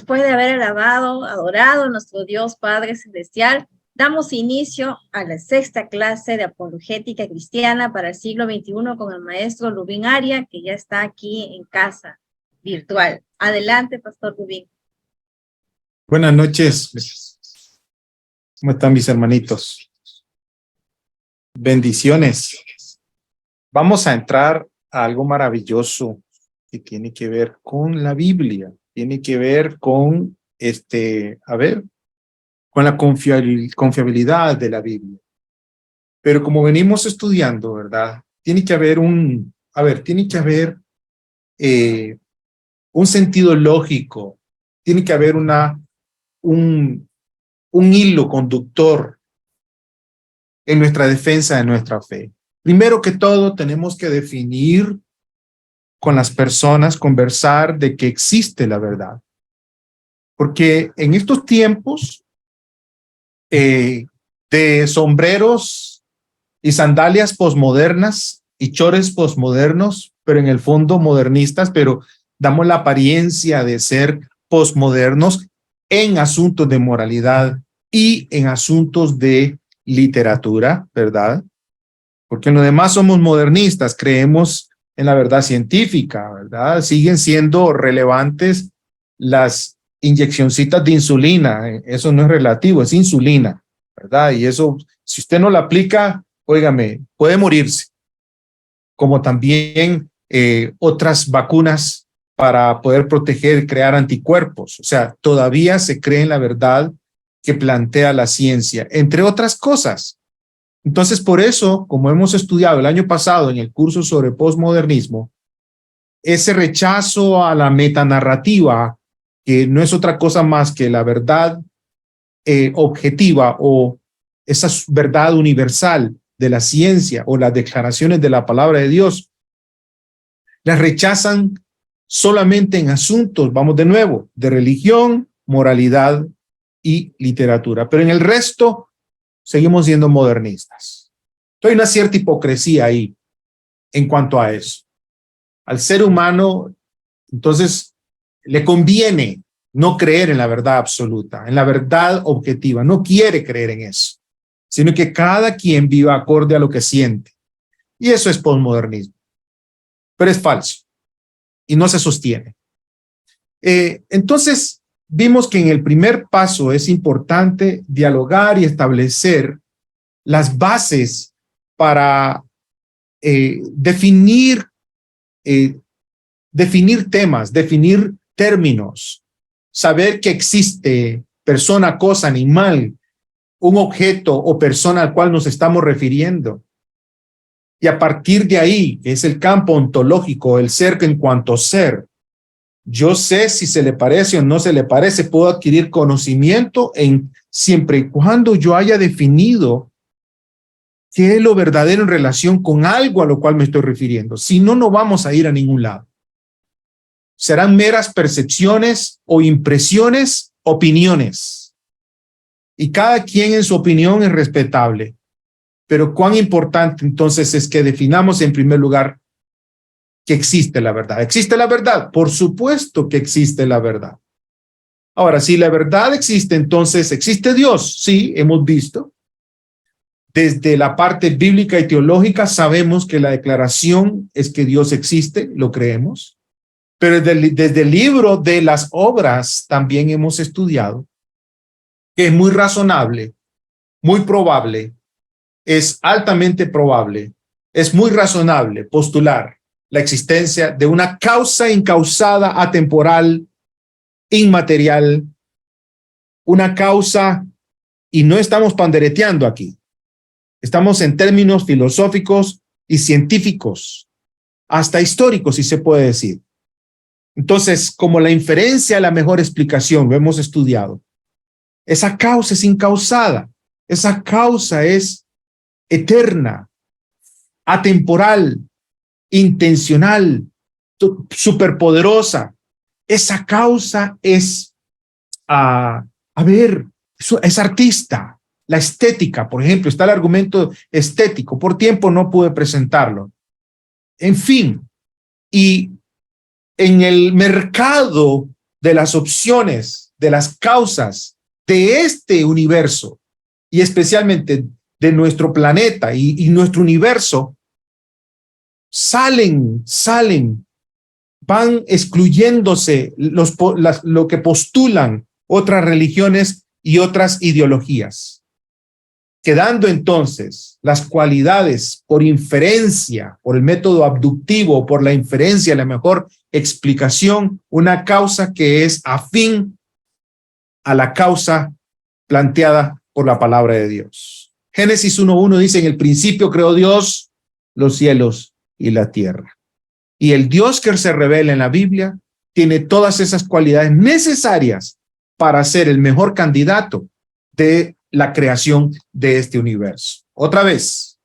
después de haber alabado, adorado a nuestro Dios Padre Celestial, damos inicio a la sexta clase de apologética cristiana para el siglo XXI con el maestro Rubín Aria, que ya está aquí en casa, virtual. Adelante, Pastor Rubín. Buenas noches. ¿Cómo están mis hermanitos? Bendiciones. Vamos a entrar a algo maravilloso que tiene que ver con la Biblia. Tiene que ver con, con la confiabilidad de la Biblia. Pero como venimos estudiando, ¿verdad? Tiene que haber un sentido lógico. Tiene que haber un hilo conductor en nuestra defensa de nuestra fe. Primero que todo, tenemos que definir con las personas, conversar de que existe la verdad. Porque en estos tiempos de sombreros y sandalias posmodernas y chores posmodernos, pero en el fondo modernistas, pero damos la apariencia de ser posmodernos en asuntos de moralidad y en asuntos de literatura, ¿verdad? Porque en lo demás somos modernistas, creemos en la verdad científica, ¿verdad? Siguen siendo relevantes las inyeccioncitas de insulina, eso no es relativo, es insulina, ¿verdad? Y eso, si usted no la aplica, óigame, puede morirse. Como también otras vacunas para poder proteger, crear anticuerpos. O sea, todavía se cree en la verdad que plantea la ciencia, entre otras cosas. Entonces, por eso, como hemos estudiado el año pasado en el curso sobre posmodernismo, ese rechazo a la metanarrativa, que no es otra cosa más que la verdad objetiva o esa verdad universal de la ciencia o las declaraciones de la palabra de Dios, las rechazan solamente en asuntos, vamos de nuevo, de religión, moralidad y literatura. Pero en el resto, seguimos siendo modernistas. Entonces hay una cierta hipocresía ahí en cuanto a eso. Al ser humano, entonces, le conviene no creer en la verdad absoluta, en la verdad objetiva. No quiere creer en eso, sino que cada quien viva acorde a lo que siente. Y eso es posmodernismo. Pero es falso y no se sostiene. Entonces, vimos que en el primer paso es importante dialogar y establecer las bases para definir temas, definir términos, saber que existe persona, cosa, animal, un objeto o persona al cual nos estamos refiriendo. Y a partir de ahí, que es el campo ontológico, el ser en cuanto ser, yo sé si se le parece o no se le parece, puedo adquirir conocimiento siempre y cuando yo haya definido qué es lo verdadero en relación con algo a lo cual me estoy refiriendo. Si no, no vamos a ir a ningún lado. Serán meras percepciones o impresiones, opiniones. Y cada quien en su opinión es respetable. Pero cuán importante entonces es que definamos en primer lugar que existe la verdad. ¿Existe la verdad? Por supuesto que existe la verdad. Ahora, si la verdad existe, entonces ¿existe Dios? Sí, hemos visto. Desde la parte bíblica y teológica sabemos que la declaración es que Dios existe, lo creemos. Pero desde el libro de las obras también hemos estudiado que es muy razonable, muy probable, es altamente probable, es muy razonable postular la existencia de una causa incausada, atemporal, inmaterial, una causa, y no estamos pandereteando aquí, estamos en términos filosóficos y científicos, hasta históricos, si se puede decir. Entonces, como la inferencia es la mejor explicación, lo hemos estudiado, esa causa es incausada, esa causa es eterna, atemporal, intencional, superpoderosa. Esa causa es, es artista. La estética, por ejemplo, está el argumento estético. Por tiempo no pude presentarlo. En fin, y en el mercado de las opciones, de las causas de este universo y especialmente de nuestro planeta y nuestro universo, salen, van excluyéndose lo que postulan otras religiones y otras ideologías, quedando entonces las cualidades por inferencia, por el método abductivo, por la inferencia, la mejor explicación, una causa que es afín a la causa planteada por la palabra de Dios. Génesis 1:1 dice: en el principio creó Dios los cielos y la tierra. Y el Dios que se revela en la Biblia tiene todas esas cualidades necesarias para ser el mejor candidato de la creación de este universo. Otra vez,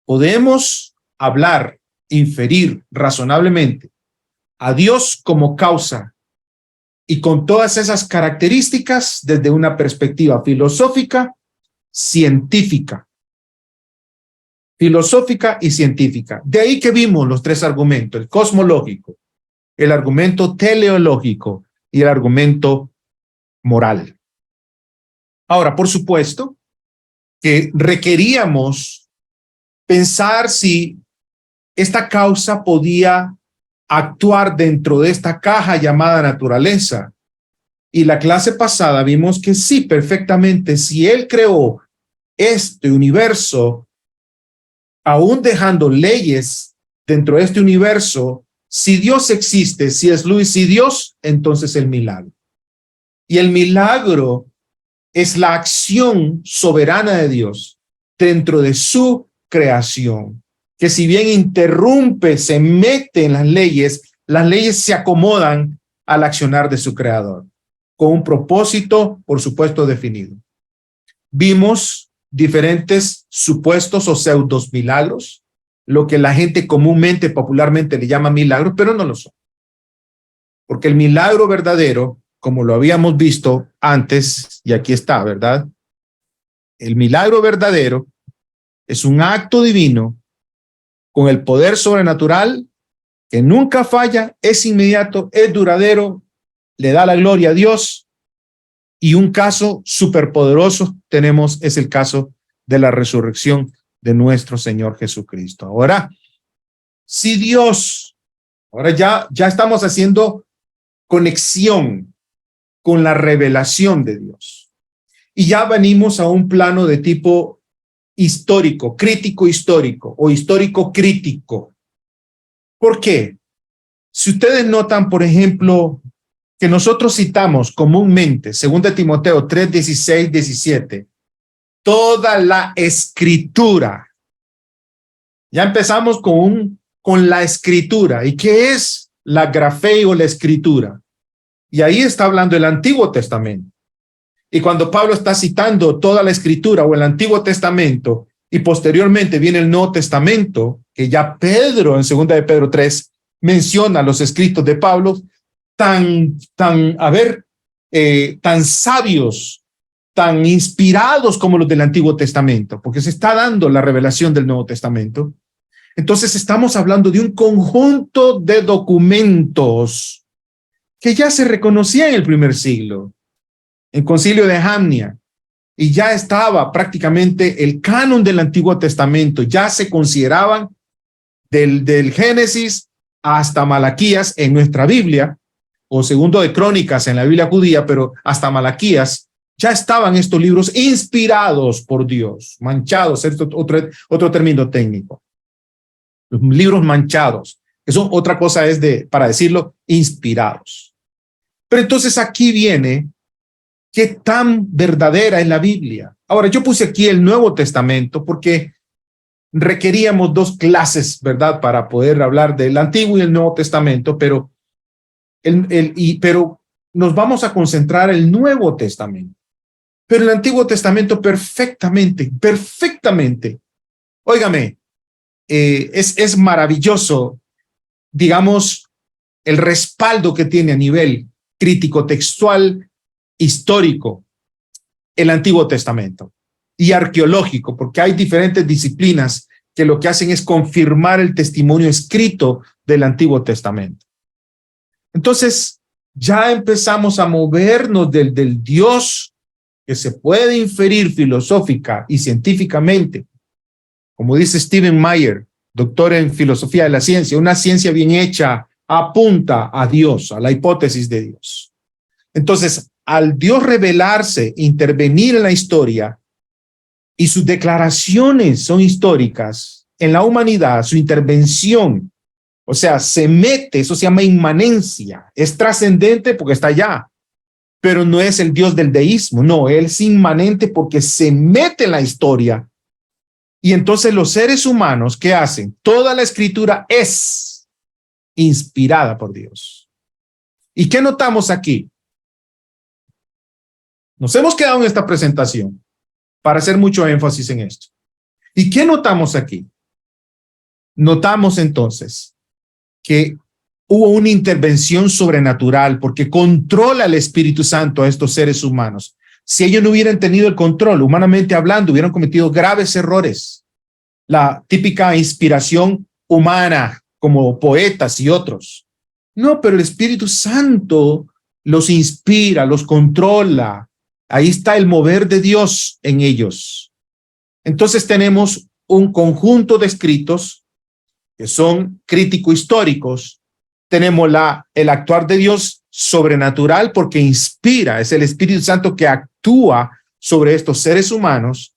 podemos hablar, inferir razonablemente a Dios como causa y con todas esas características desde una perspectiva filosófica, científica. Filosófica y científica. De ahí que vimos los tres argumentos: el cosmológico, el argumento teleológico y el argumento moral. Ahora, por supuesto que requeríamos pensar si esta causa podía actuar dentro de esta caja llamada naturaleza. Y la clase pasada vimos que sí, perfectamente. Si él creó este universo, aún dejando leyes dentro de este universo, si Dios existe, si es luz, si Dios, entonces el milagro. Y el milagro es la acción soberana de Dios dentro de su creación, que si bien interrumpe, se mete en las leyes se acomodan al accionar de su creador, con un propósito, por supuesto, definido. Vimos diferentes supuestos o pseudos milagros, lo que la gente comúnmente, popularmente le llama milagros, pero no lo son. Porque el milagro verdadero, como lo habíamos visto antes, y aquí está, ¿verdad? El milagro verdadero es un acto divino con el poder sobrenatural que nunca falla, es inmediato, es duradero, le da la gloria a Dios. Y un caso superpoderoso tenemos, es el caso de la resurrección de nuestro Señor Jesucristo. Ahora, si Dios, ahora ya estamos haciendo conexión con la revelación de Dios. Y ya venimos a un plano de tipo histórico, crítico histórico o histórico crítico. ¿Por qué? Si ustedes notan, por ejemplo, que nosotros citamos comúnmente, 2 Timoteo 3, 16, 17, toda la escritura. Ya empezamos con la escritura. ¿Y qué es la grafía o la escritura? Y ahí está hablando el Antiguo Testamento. Y cuando Pablo está citando toda la escritura o el Antiguo Testamento, y posteriormente viene el Nuevo Testamento, que ya Pedro, en 2 de Pedro 3, menciona los escritos de Pablo, tan sabios, tan inspirados como los del Antiguo Testamento, porque se está dando la revelación del Nuevo Testamento. Entonces estamos hablando de un conjunto de documentos que ya se reconocía en el primer siglo, en Concilio de Jamnia, y ya estaba prácticamente el canon del Antiguo Testamento, ya se consideraban del Génesis hasta Malaquías en nuestra Biblia, o Segundo de Crónicas en la Biblia judía, pero hasta Malaquías, ya estaban estos libros inspirados por Dios, manchados, esto otro término técnico. Los libros manchados, eso otra cosa es para decirlo, inspirados. Pero entonces aquí viene qué tan verdadera es la Biblia. Ahora, yo puse aquí el Nuevo Testamento porque requeríamos dos clases, ¿verdad?, para poder hablar del Antiguo y el Nuevo Testamento, pero nos vamos a concentrar en el Nuevo Testamento. Pero el Antiguo Testamento perfectamente, óigame, es maravilloso, digamos, el respaldo que tiene a nivel crítico textual, histórico, el Antiguo Testamento, y arqueológico, porque hay diferentes disciplinas que lo que hacen es confirmar el testimonio escrito del Antiguo Testamento. Entonces, ya empezamos a movernos del Dios que se puede inferir filosófica y científicamente, como dice Stephen Meyer, doctor en filosofía de la ciencia, una ciencia bien hecha apunta a Dios, a la hipótesis de Dios. Entonces, al Dios revelarse, intervenir en la historia, y sus declaraciones son históricas en la humanidad, su intervención, o sea, se mete, eso se llama inmanencia, es trascendente porque está allá, pero no es el Dios del deísmo, no, él es inmanente porque se mete en la historia. Y entonces los seres humanos, ¿qué hacen? Toda la escritura es inspirada por Dios. ¿Y qué notamos aquí? Nos hemos quedado en esta presentación para hacer mucho énfasis en esto. ¿Y qué notamos aquí? Notamos entonces que hubo una intervención sobrenatural porque controla el Espíritu Santo a estos seres humanos. Si ellos no hubieran tenido el control, humanamente hablando, hubieran cometido graves errores. La típica inspiración humana, como poetas y otros. No, pero el Espíritu Santo los inspira, los controla. Ahí está el mover de Dios en ellos. Entonces tenemos un conjunto de escritos que son crítico-históricos. Tenemos el actuar de Dios sobrenatural porque inspira, es el Espíritu Santo que actúa sobre estos seres humanos.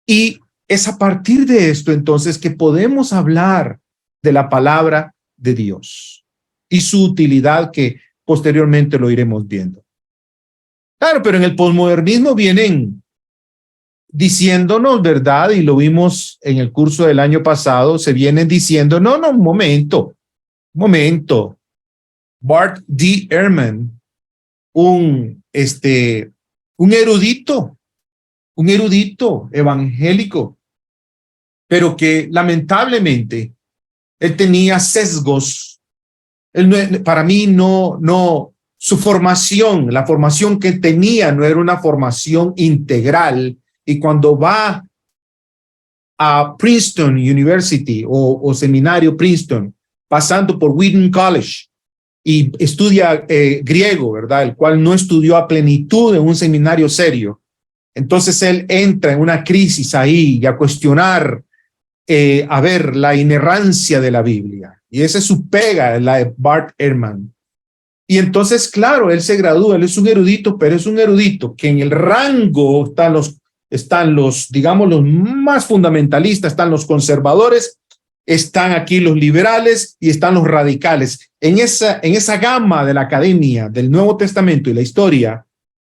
Y es a partir de esto entonces que podemos hablar de la palabra de Dios y su utilidad, que posteriormente lo iremos viendo. Claro, pero en el posmodernismo vienen diciéndonos, ¿verdad? Y lo vimos en el curso del año pasado, se vienen diciendo, no, un momento. Bart D. Ehrman, un erudito evangélico, pero que lamentablemente él tenía sesgos. Para mí su formación, la formación que tenía no era una formación integral, y cuando va a Princeton University o seminario Princeton, pasando por Wheaton College, y estudia griego, ¿verdad? El cual no estudió a plenitud en un seminario serio. Entonces él entra en una crisis ahí y a cuestionar, a ver, la inerrancia de la Biblia. Y esa es su pega, la de Bart Ehrman. Y entonces, claro, él se gradúa, él es un erudito, pero es un erudito que en el rango están los, digamos, los más fundamentalistas, están los conservadores, están aquí los liberales y están los radicales. En esa gama de la academia del Nuevo Testamento y la historia,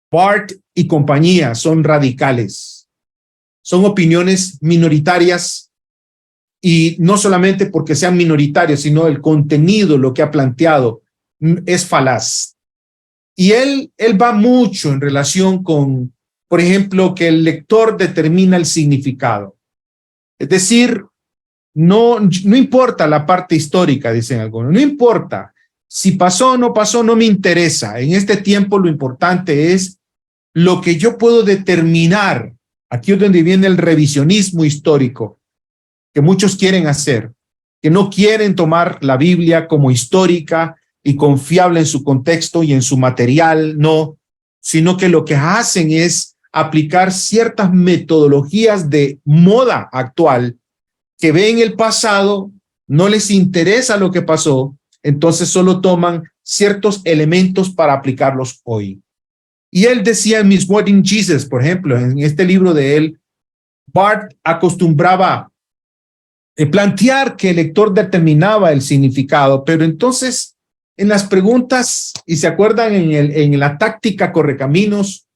Bart y compañía son radicales. Son opiniones minoritarias, y no solamente porque sean minoritarios, sino el contenido, lo que ha planteado, es falaz. Y él va mucho en relación con, por ejemplo, que el lector determina el significado. Es decir, no importa la parte histórica, dicen algunos, no importa. Si pasó o no pasó, no me interesa. En este tiempo lo importante es lo que yo puedo determinar. Aquí es donde viene el revisionismo histórico que muchos quieren hacer, que no quieren tomar la Biblia como histórica y confiable en su contexto y en su material, no, sino que lo que hacen es aplicar ciertas metodologías de moda actual que ven el pasado, no les interesa lo que pasó, entonces solo toman ciertos elementos para aplicarlos hoy. Y él decía en Miss What in Jesus, por ejemplo, en este libro de él, Bart acostumbraba plantear que el lector determinaba el significado, pero entonces en las preguntas, y se acuerdan en la táctica Correcaminos,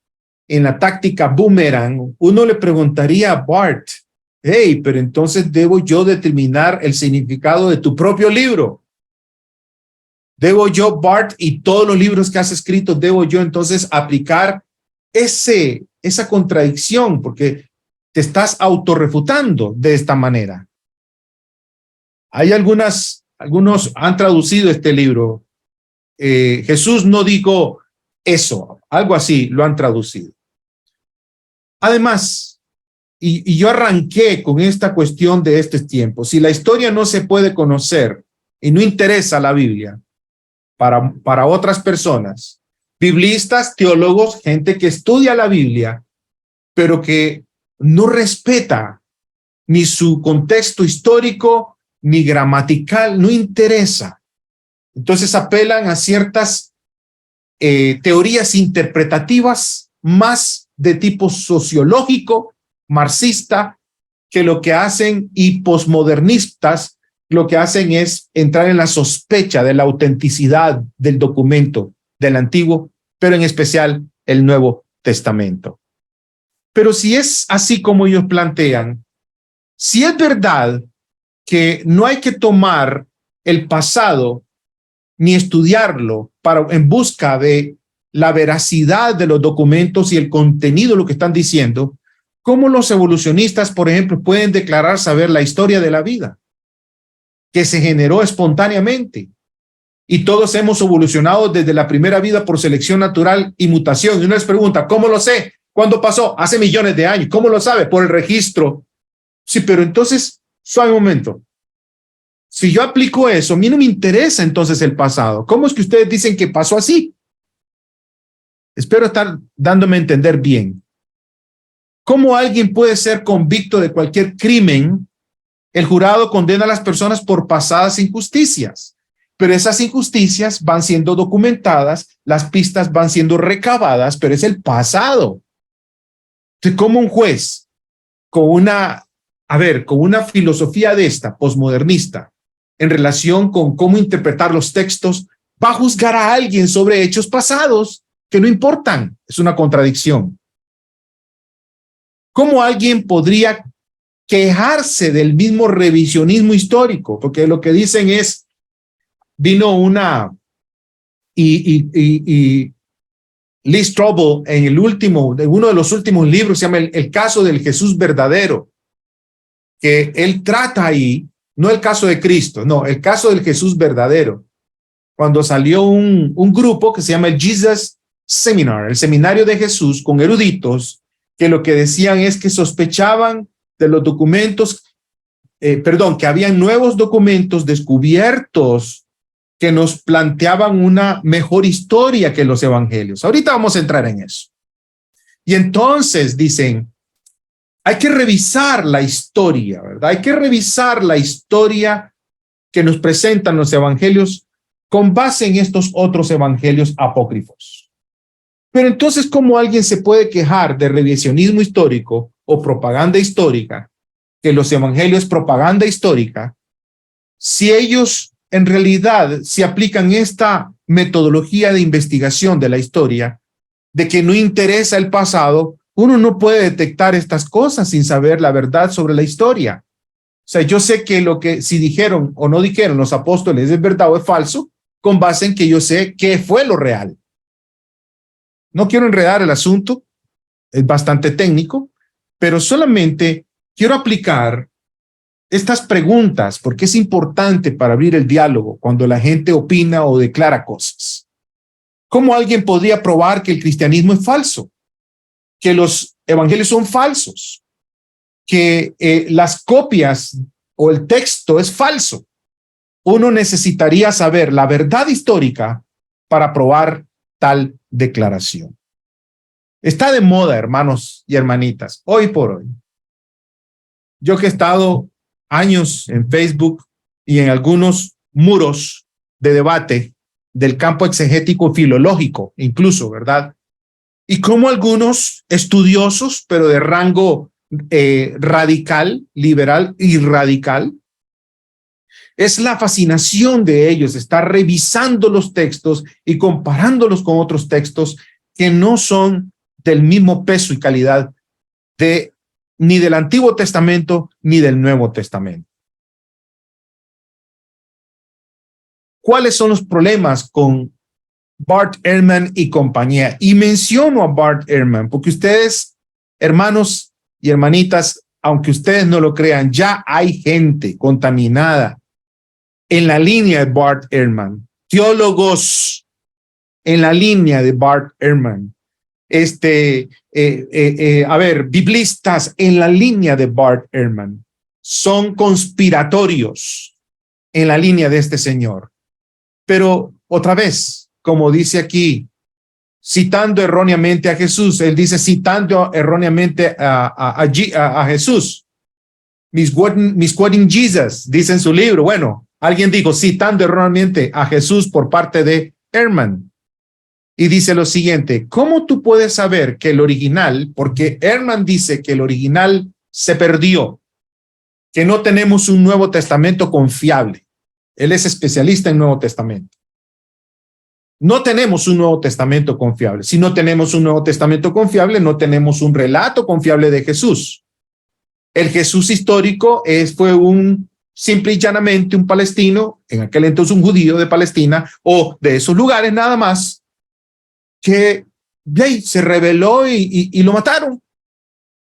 en la táctica Boomerang, uno le preguntaría a Bart, hey, pero entonces debo yo determinar el significado de tu propio libro. Debo yo, Bart, y todos los libros que has escrito, debo yo entonces aplicar esa contradicción, porque te estás autorrefutando de esta manera. Hay algunos han traducido este libro. Jesús no dijo eso, algo así lo han traducido. Además, y yo arranqué con esta cuestión de este tiempo, si la historia no se puede conocer y no interesa la Biblia, para otras personas, biblistas, teólogos, gente que estudia la Biblia, pero que no respeta ni su contexto histórico, ni gramatical, no interesa. Entonces apelan a ciertas teorías interpretativas más de tipo sociológico, marxista, que lo que hacen, y posmodernistas, lo que hacen es entrar en la sospecha de la autenticidad del documento del Antiguo, pero en especial el Nuevo Testamento. Pero si es así como ellos plantean, si es verdad que no hay que tomar el pasado ni estudiarlo en busca de la veracidad de los documentos y el contenido de lo que están diciendo, ¿cómo los evolucionistas, por ejemplo, pueden declarar saber la historia de la vida que se generó espontáneamente? Y todos hemos evolucionado desde la primera vida por selección natural y mutación. Y uno les pregunta, ¿cómo lo sé? ¿Cuándo pasó? Hace millones de años. ¿Cómo lo sabe? Por el registro. Sí, pero entonces, suave un momento. Si yo aplico eso, a mí no me interesa entonces el pasado. ¿Cómo es que ustedes dicen que pasó así? Espero estar dándome a entender bien. ¿Cómo alguien puede ser convicto de cualquier crimen? El jurado condena a las personas por pasadas injusticias, pero esas injusticias van siendo documentadas, las pistas van siendo recabadas, pero es el pasado. Entonces, ¿cómo un juez con una filosofía de esta, posmodernista, en relación con cómo interpretar los textos, va a juzgar a alguien sobre hechos pasados que no importan? Es una contradicción. ¿Cómo alguien podría quejarse del mismo revisionismo histórico? Porque lo que dicen es, vino Lee Strobel en uno de los últimos libros, se llama el caso del Jesús verdadero, que él trata ahí, no el caso de Cristo, no, el caso del Jesús verdadero, cuando salió un grupo que se llama el Jesus Seminar, el seminario de Jesús, con eruditos, que lo que decían es que sospechaban de los documentos, que habían nuevos documentos descubiertos que nos planteaban una mejor historia que los evangelios. Ahorita vamos a entrar en eso. Y entonces dicen, hay que revisar la historia, ¿verdad? Hay que revisar la historia que nos presentan los evangelios con base en estos otros evangelios apócrifos. Pero entonces, ¿cómo alguien se puede quejar de revisionismo histórico o propaganda histórica, que los evangelios es propaganda histórica, si ellos en realidad se aplican esta metodología de investigación de la historia, de que no interesa el pasado? Uno no puede detectar estas cosas sin saber la verdad sobre la historia. O sea, yo sé que lo que si dijeron o no dijeron los apóstoles es verdad o es falso, con base en que yo sé qué fue lo real. No quiero enredar el asunto, es bastante técnico, pero solamente quiero aplicar estas preguntas porque es importante para abrir el diálogo cuando la gente opina o declara cosas. ¿Cómo alguien podría probar que el cristianismo es falso? Que los evangelios son falsos, que las copias o el texto es falso? Uno necesitaría saber la verdad histórica para probar tal declaración. Está de moda, hermanos y hermanitas, hoy por hoy. Yo que he estado años en Facebook y en algunos muros de debate del campo exegético filológico, incluso, ¿verdad? Y como algunos estudiosos, pero de rango radical, liberal y radical, es la fascinación de ellos estar revisando los textos y comparándolos con otros textos que no son del mismo peso y calidad ni del Antiguo Testamento ni del Nuevo Testamento. ¿Cuáles son los problemas con Bart Ehrman y compañía? Y menciono a Bart Ehrman porque ustedes, hermanos y hermanitas, aunque ustedes no lo crean, ya hay gente contaminada en la línea de Bart Ehrman, teólogos en la línea de Bart Ehrman, biblistas en la línea de Bart Ehrman, son conspiratorios en la línea de este señor. Pero otra vez, como dice aquí, citando erróneamente a Jesús. Él dice citando erróneamente a Jesús. Misquoting Jesus, dice en su libro. Bueno, alguien dijo citando erróneamente a Jesús por parte de Ehrman. Y dice lo siguiente: ¿cómo tú puedes saber que el original, porque Ehrman dice que el original se perdió, que no tenemos un Nuevo Testamento confiable? Él es especialista en Nuevo Testamento. No tenemos un Nuevo Testamento confiable. Si no tenemos un Nuevo Testamento confiable, no tenemos un relato confiable de Jesús. El Jesús histórico fue simple y llanamente un palestino, en aquel entonces un judío de Palestina o de esos lugares nada más, que se rebeló y lo mataron.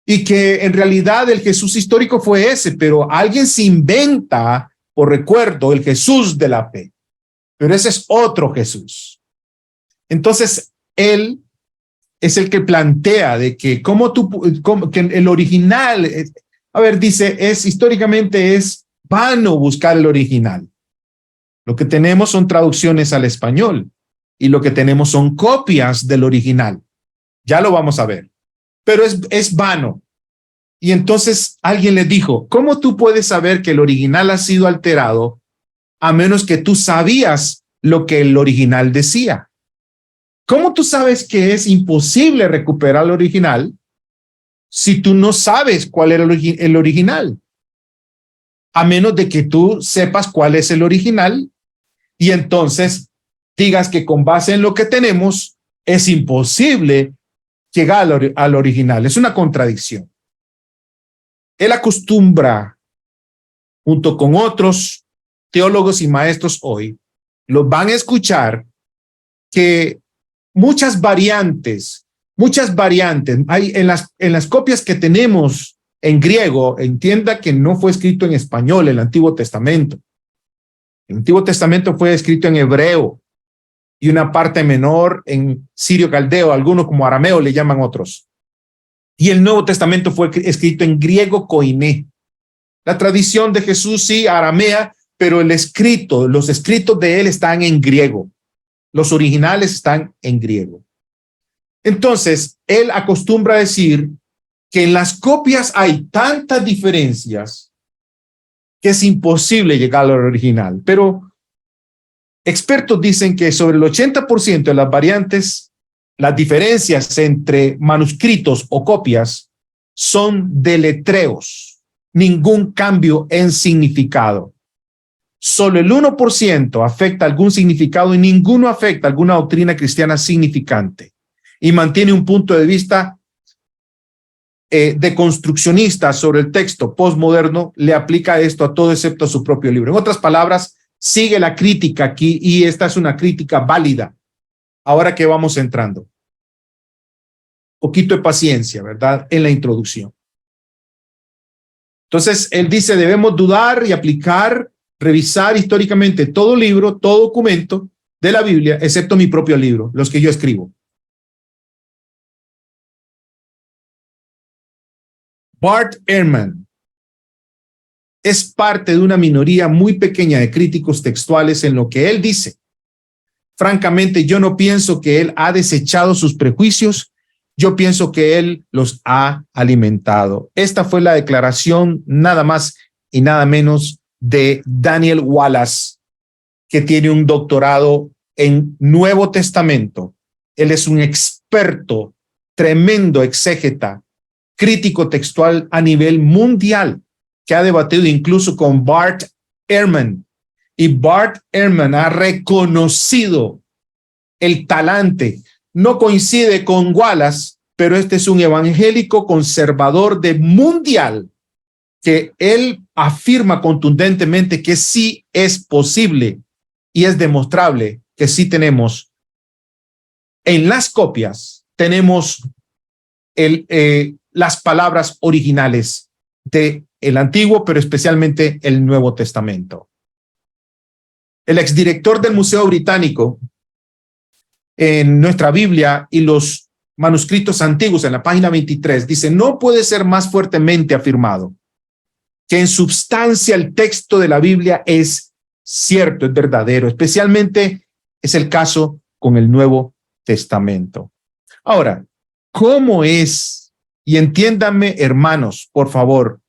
Y que en realidad el Jesús histórico fue ese, pero alguien se inventa, por recuerdo, el Jesús de la fe. Pero ese es otro Jesús. Entonces, él es el que plantea de que que el original, dice, históricamente es vano buscar el original. Lo que tenemos son traducciones al español y lo que tenemos son copias del original. Ya lo vamos a ver. Pero es vano. Y entonces alguien le dijo, ¿cómo tú puedes saber que el original ha sido alterado a menos que tú sabías lo que el original decía? ¿Cómo tú sabes que es imposible recuperar el original si tú no sabes cuál era el original? A menos de que tú sepas cuál es el original y entonces digas que con base en lo que tenemos es imposible llegar al original. Es una contradicción. Él acostumbra, junto con otros teólogos y maestros hoy, los van a escuchar, que muchas variantes hay en las copias que tenemos en griego. Entienda que no fue escrito en español el Antiguo Testamento. El Antiguo Testamento fue escrito en hebreo y una parte menor en sirio caldeo, algunos como arameo le llaman otros. Y el Nuevo Testamento fue escrito en griego koiné. La tradición de Jesús sí, aramea, pero los escritos de él están en griego. Los originales están en griego. Entonces, él acostumbra a decir que en las copias hay tantas diferencias que es imposible llegar al original. Pero expertos dicen que sobre el 80% de las variantes, las diferencias entre manuscritos o copias son deletreos, ningún cambio en significado. Solo el 1% afecta algún significado y ninguno afecta alguna doctrina cristiana significante. Y mantiene un punto de vista deconstruccionista sobre el texto postmoderno, le aplica esto a todo excepto a su propio libro. En otras palabras, sigue la crítica aquí y esta es una crítica válida. Ahora que vamos entrando. Poquito de paciencia, ¿verdad? En la introducción. Entonces, él dice, debemos dudar y aplicar, revisar históricamente todo libro, todo documento de la Biblia, excepto mi propio libro, los que yo escribo. Bart Ehrman es parte de una minoría muy pequeña de críticos textuales en lo que él dice. Francamente, yo no pienso que él ha desechado sus prejuicios. Yo pienso que él los ha alimentado. Esta fue la declaración nada más y nada menos de Daniel Wallace, que tiene un doctorado en Nuevo Testamento. Él es un experto, tremendo exégeta, crítico textual a nivel mundial, que ha debatido incluso con Bart Ehrman. Y Bart Ehrman ha reconocido el talante. No coincide con Wallace, pero este es un evangélico conservador de mundial, que él afirma contundentemente que sí es posible y es demostrable que sí tenemos. En las copias tenemos las palabras originales del Antiguo, pero especialmente el Nuevo Testamento. El exdirector del Museo Británico, en nuestra Biblia y los manuscritos antiguos, en la página 23, dice, no puede ser más fuertemente afirmado que en substancia el texto de la Biblia es cierto, es verdadero, especialmente Es el caso con el Nuevo Testamento. Ahora, ¿cómo es? Y entiéndanme, hermanos, por favor.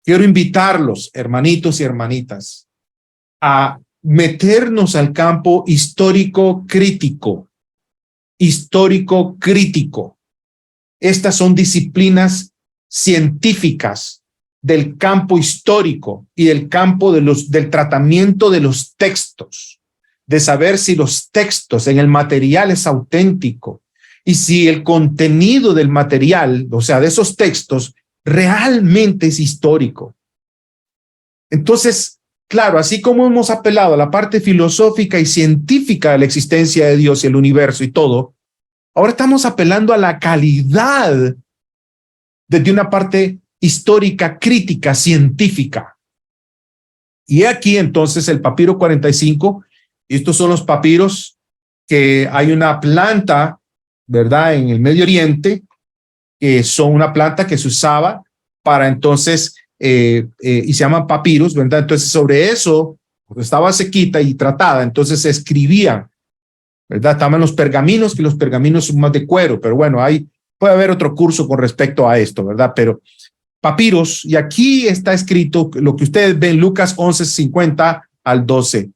Quiero invitarlos, hermanitos y hermanitas, a meternos al campo histórico crítico. Histórico crítico. Estas son disciplinas científicas del campo histórico y del campo del tratamiento de los textos, de saber si los textos en el material es auténtico y si el contenido del material, o sea, de esos textos, realmente es histórico. Entonces, claro, así como hemos apelado a la parte filosófica y científica de la existencia de Dios y el universo y todo, ahora estamos apelando a la calidad desde una parte histórica, crítica, científica. Y aquí entonces el papiro 45, estos son los papiros que hay una planta, ¿verdad?, en el Medio Oriente, que son una planta que se usaba para entonces, y se llaman papiros, ¿verdad? Entonces sobre eso estaba sequita y tratada, entonces se escribía, ¿verdad? Estaban los pergaminos, que los pergaminos son más de cuero, pero bueno, puede haber otro curso con respecto a esto, ¿verdad? Pero papiros, y aquí está escrito lo que ustedes ven, Lucas 11:50 al 12,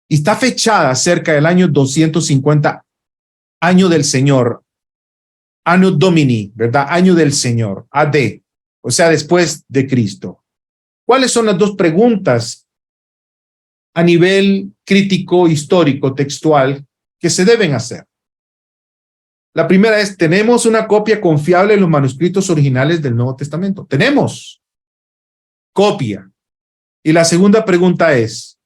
y está fechada cerca del año 250, año del Señor, Anno Domini, ¿verdad? Año del Señor, AD, o sea, después de Cristo. ¿Cuáles son las dos preguntas a nivel crítico, histórico, textual que se deben hacer? La primera es, ¿tenemos una copia confiable de los manuscritos originales del Nuevo Testamento? Tenemos copia. Y la segunda pregunta es,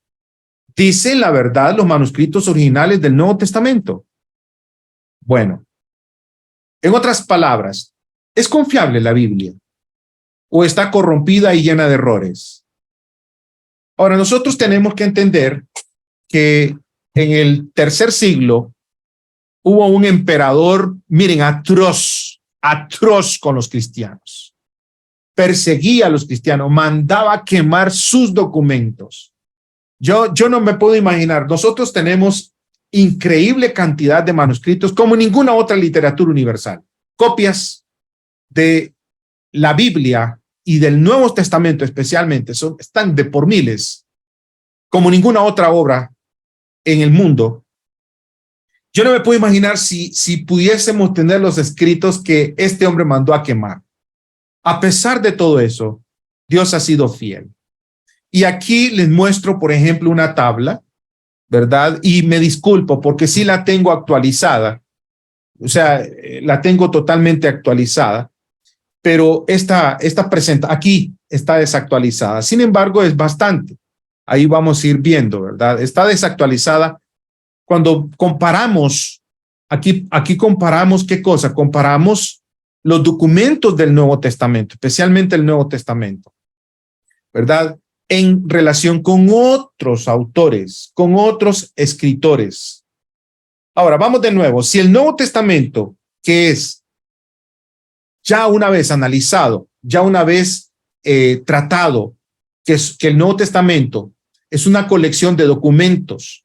¿dicen la verdad los manuscritos originales del Nuevo Testamento? Bueno, en otras palabras, ¿es confiable la Biblia o está corrompida y llena de errores? Ahora, nosotros tenemos que entender que en el tercer siglo hubo un emperador, miren, atroz con los cristianos. Perseguía a los cristianos, mandaba quemar sus documentos. Yo no me puedo imaginar, nosotros tenemos increíble cantidad de manuscritos como ninguna otra literatura universal. Copias de la Biblia y del Nuevo Testamento especialmente están de por miles, como ninguna otra obra en el mundo. Yo no me puedo imaginar si pudiésemos tener los escritos que este hombre mandó a quemar. A pesar de todo eso, Dios ha sido fiel. Y aquí les muestro, por ejemplo, una tabla, ¿verdad? Y me disculpo porque sí la tengo actualizada. O sea, la tengo totalmente actualizada, pero esta presenta, aquí está desactualizada. Sin embargo, es bastante. Ahí vamos a ir viendo, ¿verdad? Está desactualizada. Cuando comparamos, aquí comparamos, ¿qué cosa? Comparamos los documentos del Nuevo Testamento, especialmente el Nuevo Testamento, ¿verdad? En relación con otros autores, con otros escritores. Ahora, vamos de nuevo. Si el Nuevo Testamento, que es ya una vez analizado, ya una vez tratado, que el Nuevo Testamento es una colección de documentos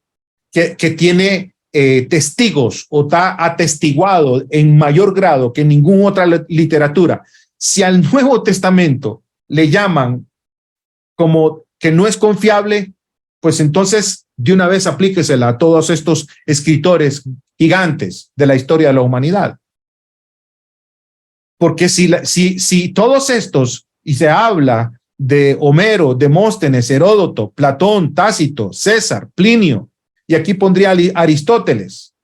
que tiene testigos o está atestiguado en mayor grado que ninguna otra literatura. Si al Nuevo Testamento le llaman como que no es confiable, pues entonces de una vez aplíquesela a todos estos escritores gigantes de la historia de la humanidad. Porque si todos estos, y se habla de Homero, Demóstenes, Heródoto, Platón, Tácito, César, Plinio, y aquí pondría Aristóteles,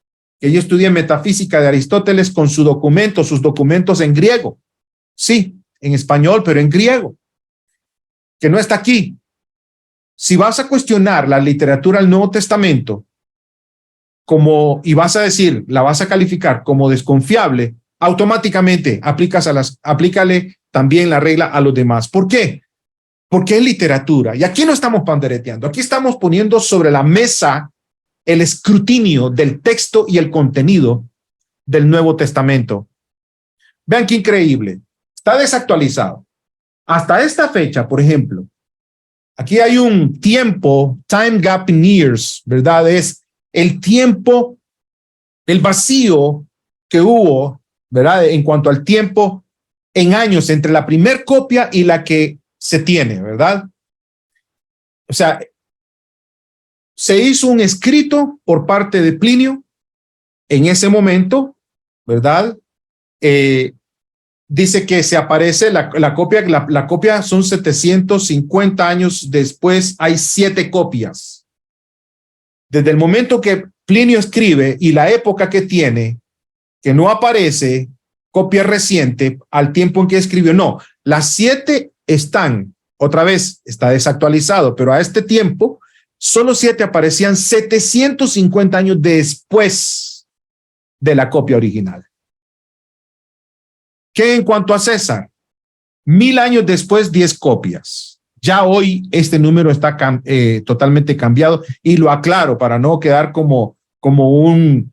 que yo estudié metafísica de Aristóteles con sus documentos en griego. Sí, en español, pero en griego, que no está aquí. Si vas a cuestionar la literatura del Nuevo Testamento y vas a decir, la vas a calificar como desconfiable, automáticamente aplícale también la regla a los demás. ¿Por qué? Porque es literatura. Y aquí no estamos pandereteando, aquí estamos poniendo sobre la mesa el escrutinio del texto y el contenido del Nuevo Testamento. Vean qué increíble. Está desactualizado. Hasta esta fecha, por ejemplo, aquí hay un tiempo, time gap in years, ¿verdad? Es el tiempo, el vacío que hubo, ¿verdad? En cuanto al tiempo en años entre la primer copia y la que se tiene, ¿verdad? O sea, se hizo un escrito por parte de Plinio en ese momento, ¿verdad? Dice que se aparece la copia son 750 años después, hay 7 copias. Desde el momento que Plinio escribe y la época que tiene, que no aparece copia reciente al tiempo en que escribió, no, las 7 están, otra vez está desactualizado, pero a este tiempo solo 7 aparecían 750 años después de la copia original. ¿Qué en cuanto a César? 1000 años después, 10 copias. Ya hoy este número está totalmente cambiado y lo aclaro para no quedar como un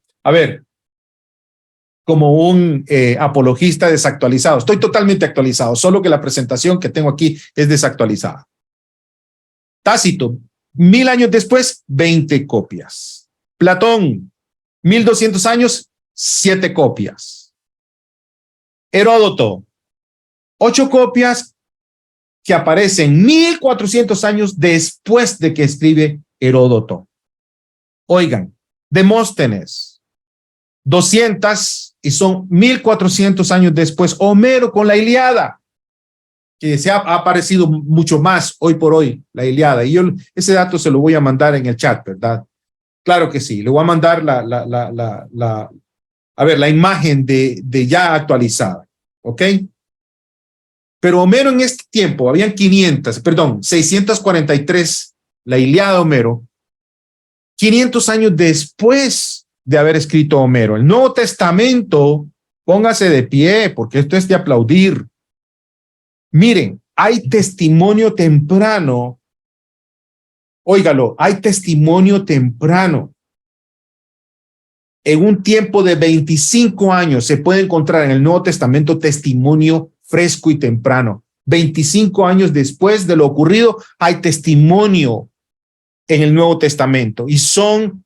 apologista desactualizado. Estoy totalmente actualizado, solo que la presentación que tengo aquí es desactualizada. Tácito, 1000 años después, 20 copias. Platón, 1200 años, 7 copias. Heródoto, 8 copias que aparecen 1400 años después de que escribe Heródoto. Oigan, Demóstenes, 200 y son 1400 años después. Homero con la Ilíada, que ha aparecido mucho más hoy por hoy, la Ilíada. Y yo ese dato se lo voy a mandar en el chat, ¿verdad? Claro que sí, le voy a mandar la imagen de ya actualizada, ¿ok? Pero Homero en este tiempo, habían 643, la Ilíada de Homero, 500 años después de haber escrito Homero. El Nuevo Testamento, póngase de pie, porque esto es de aplaudir. Miren, hay testimonio temprano, óigalo, hay testimonio temprano. En un tiempo de 25 años se puede encontrar en el Nuevo Testamento testimonio fresco y temprano. 25 años después de lo ocurrido, hay testimonio en el Nuevo Testamento. Y son,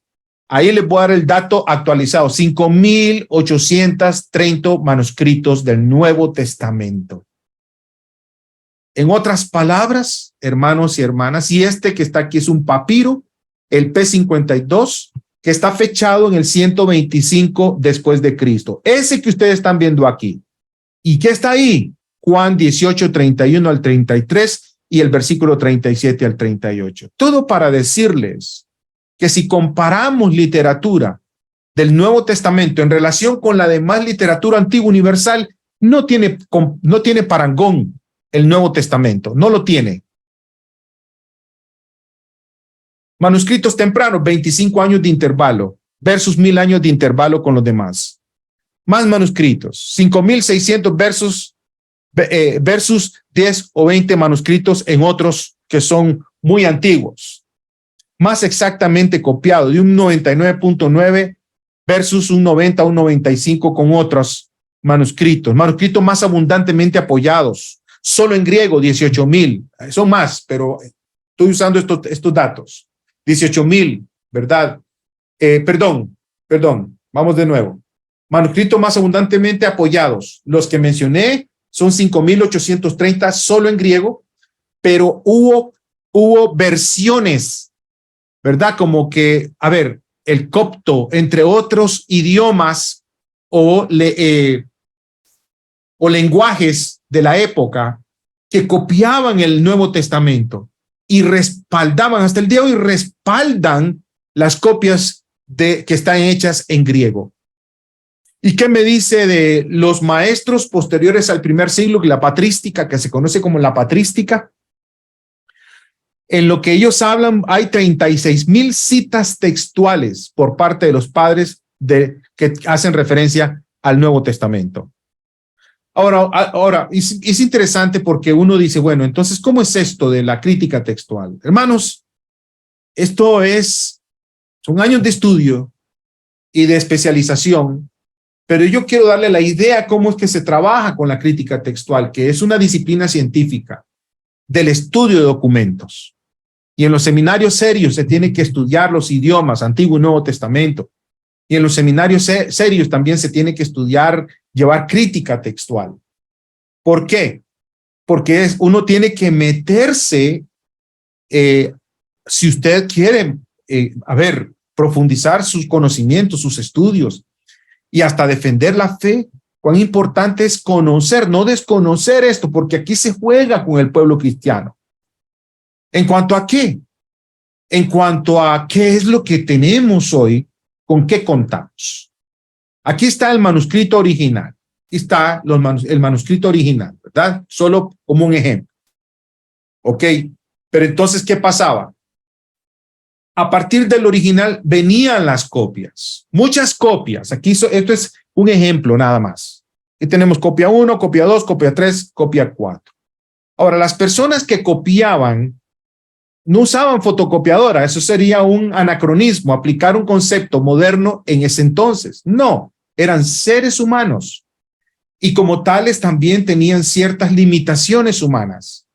ahí les voy a dar el dato actualizado, 5,830 manuscritos del Nuevo Testamento. En otras palabras, hermanos y hermanas, y este que está aquí es un papiro, el P52, que está fechado en el 125 después de Cristo. Ese que ustedes están viendo aquí. ¿Y qué está ahí? Juan 18, 31 al 33 y el versículo 37 al 38. Todo para decirles que si comparamos literatura del Nuevo Testamento en relación con la demás literatura antigua universal, no tiene parangón el Nuevo Testamento, no lo tiene. Manuscritos tempranos, 25 años de intervalo versus 1000 años de intervalo con los demás. Más manuscritos, 5600 versus 10 o 20 manuscritos en otros que son muy antiguos. Más exactamente copiado, de un 99.9 versus un 90 o un 95 con otros manuscritos. Manuscritos más abundantemente apoyados. Solo en griego, 18,000. Son más, pero estoy usando estos datos. 18,000, ¿verdad? Perdón, vamos de nuevo. Manuscritos más abundantemente apoyados. Los que mencioné son 5,830 solo en griego, pero hubo versiones, ¿verdad? Como que, el copto, entre otros idiomas o lenguajes de la época que copiaban el Nuevo Testamento y respaldaban, hasta el día de hoy respaldan las copias que están hechas en griego. ¿Y qué me dice de los maestros posteriores al primer siglo, la patrística, que se conoce como la patrística? En lo que ellos hablan, hay 36,000 citas textuales por parte de los padres que hacen referencia al Nuevo Testamento. Ahora es interesante porque uno dice, bueno, entonces, ¿cómo es esto de la crítica textual? Hermanos, esto son años de estudio y de especialización, pero yo quiero darle la idea cómo es que se trabaja con la crítica textual, que es una disciplina científica del estudio de documentos. Y en los seminarios serios se tiene que estudiar los idiomas, Antiguo y Nuevo Testamento. Y en los seminarios serios también se tiene que estudiar, llevar crítica textual. ¿Por qué? Porque uno tiene que meterse, si usted quiere, profundizar sus conocimientos, sus estudios, y hasta defender la fe. Cuán importante es conocer, no desconocer esto, porque aquí se juega con el pueblo cristiano. ¿En cuanto a qué? En cuanto a qué es lo que tenemos hoy, con qué contamos. Aquí está el manuscrito original. Aquí está el manuscrito original, ¿verdad? Solo como un ejemplo. Ok, pero entonces, ¿qué pasaba? A partir del original venían las copias, muchas copias. Aquí esto es un ejemplo nada más. Aquí tenemos copia 1, copia 2, copia 3, copia 4. Ahora, las personas que copiaban no usaban fotocopiadora. Eso sería un anacronismo, aplicar un concepto moderno en ese entonces. No, eran seres humanos y como tales también tenían ciertas limitaciones humanas.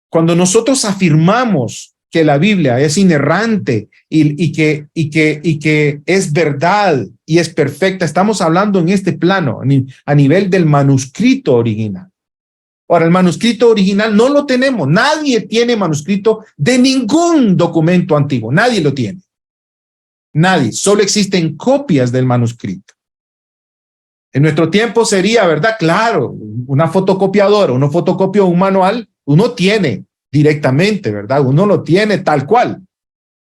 Cuando nosotros afirmamos que la Biblia es inerrante y que es verdad y es perfecta, estamos hablando en este plano, a nivel del manuscrito original. Ahora, el manuscrito original no lo tenemos. Nadie tiene manuscrito de ningún documento antiguo. Nadie lo tiene. Nadie. Solo existen copias del manuscrito. En nuestro tiempo sería, ¿verdad? Claro, una fotocopiadora, uno fotocopia un manual, uno tiene directamente, ¿verdad? Uno lo tiene tal cual.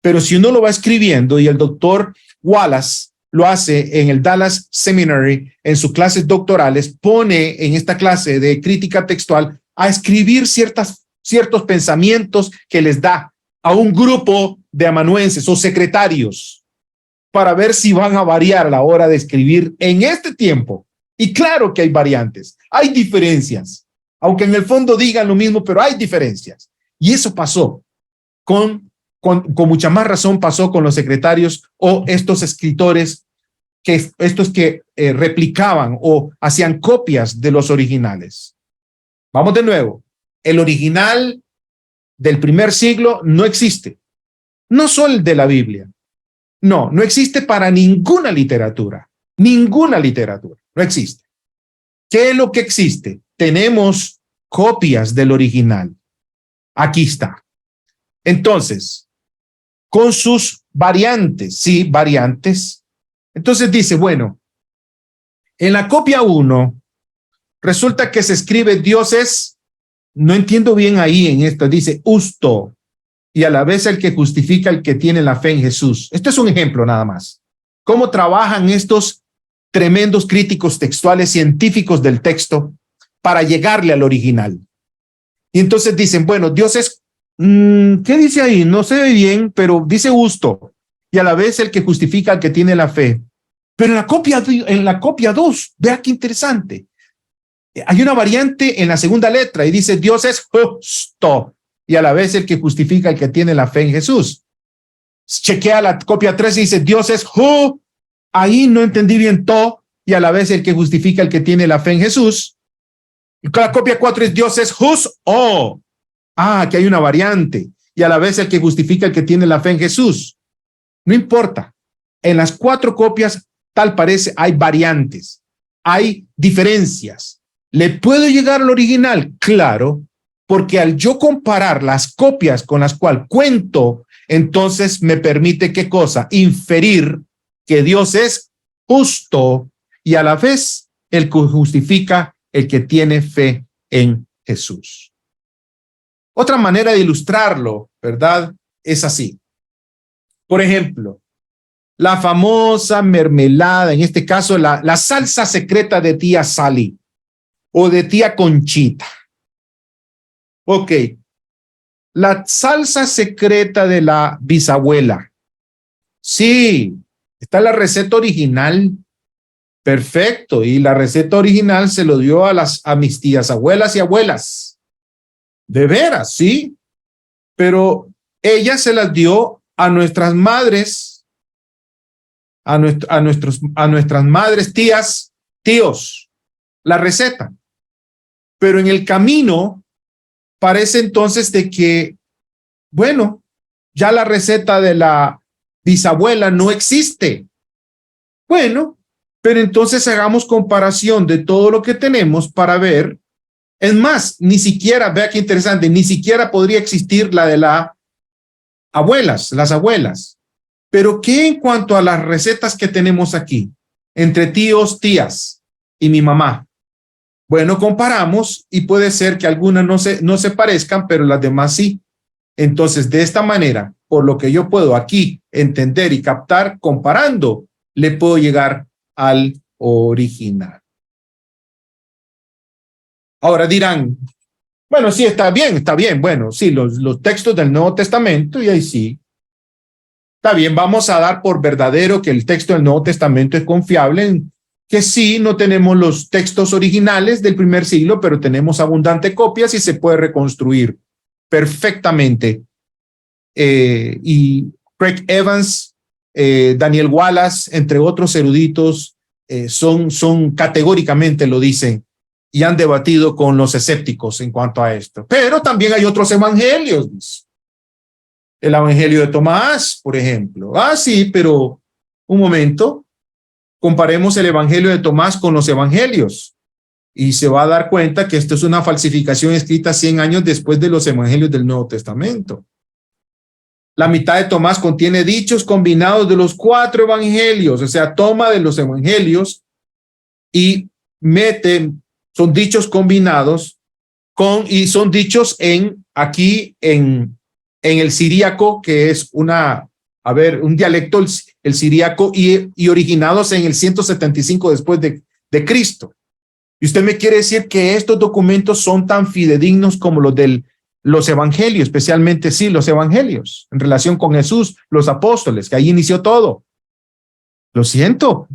Pero si uno lo va escribiendo, y el doctor Wallace lo hace en el Dallas Seminary, en sus clases doctorales, pone en esta clase de crítica textual a escribir ciertos pensamientos que les da a un grupo de amanuenses o secretarios para ver si van a variar a la hora de escribir en este tiempo. Y claro que hay variantes, hay diferencias, aunque en el fondo digan lo mismo, pero hay diferencias. Y eso pasó con mucha más razón pasó con los secretarios o estos escritores que replicaban o hacían copias de los originales. Vamos de nuevo. El original del primer siglo no existe. No solo el de la Biblia. No existe para ninguna literatura. Ninguna literatura. No existe. ¿Qué es lo que existe? Tenemos copias del original. Aquí está. Entonces, con sus variantes, sí, variantes. Entonces dice, bueno, en la copia 1, resulta que se escribe Dios es, no entiendo bien ahí en esto, dice justo, y a la vez el que justifica el que tiene la fe en Jesús. Esto es un ejemplo nada más. ¿Cómo trabajan estos tremendos críticos textuales científicos del texto para llegarle al original? Y entonces dicen, bueno, Dios es, ¿qué dice ahí? No se ve bien, pero dice justo, y a la vez el que justifica al que tiene la fe. Pero en la copia 2, vea qué interesante. Hay una variante en la segunda letra y dice Dios es justo y a la vez el que justifica al que tiene la fe en Jesús. Chequea la copia 3 y dice Dios es ahí no entendí bien to y a la vez el que justifica al que tiene la fe en Jesús. Y la copia 4 es Dios es aquí hay una variante y a la vez el que justifica al que tiene la fe en Jesús. No importa. En las 4 copias tal parece hay variantes, hay diferencias. ¿Le puedo llegar al original? Claro, porque al yo comparar las copias con las cuales cuento, entonces me permite ¿qué cosa? Inferir que Dios es justo y a la vez el que justifica el que tiene fe en Jesús. Otra manera de ilustrarlo, ¿verdad? Es así. Por ejemplo, la famosa mermelada, en este caso la salsa secreta de tía Sally o de tía Conchita. Ok, la salsa secreta de la bisabuela. Sí, está la receta original. Perfecto, y la receta original se lo dio a mis tías abuelas y abuelas. De veras, sí, pero ella se las dio a nuestras madres, a nuestras madres, tías, tíos, la receta. Pero en el camino parece entonces de que, bueno, ya la receta de la bisabuela no existe. Bueno, pero entonces hagamos comparación de todo lo que tenemos para ver. Es más, ni siquiera, vea qué interesante, ni siquiera podría existir la de las abuelas. Pero ¿qué en cuanto a las recetas que tenemos aquí? Entre tíos, tías y mi mamá. Bueno, comparamos y puede ser que algunas no se parezcan, pero las demás sí. Entonces, de esta manera, por lo que yo puedo aquí entender y captar, comparando, le puedo llegar al original. Ahora dirán, bueno, sí, está bien. Bueno, sí, los textos del Nuevo Testamento, y ahí sí. Está bien, vamos a dar por verdadero que el texto del Nuevo Testamento es confiable, que sí, no tenemos los textos originales del primer siglo, pero tenemos abundantes copias y se puede reconstruir perfectamente. Y Craig Evans, Daniel Wallace, entre otros eruditos, son categóricamente lo dicen y han debatido con los escépticos en cuanto a esto. Pero también hay otros evangelios. El evangelio de Tomás, por ejemplo. Sí, pero un momento. Comparemos el evangelio de Tomás con los evangelios y se va a dar cuenta que esto es una falsificación escrita 100 años después de los evangelios del Nuevo Testamento. La mitad de Tomás contiene dichos combinados de los 4 evangelios, o sea, toma de los evangelios y mete, son dichos combinados y son dichos aquí en el siríaco, que es un dialecto, el siríaco, y originados en el 175 después de Cristo. Y usted me quiere decir que estos documentos son tan fidedignos como los evangelios, especialmente sí, los evangelios, en relación con Jesús, los apóstoles, que ahí inició todo. Lo siento.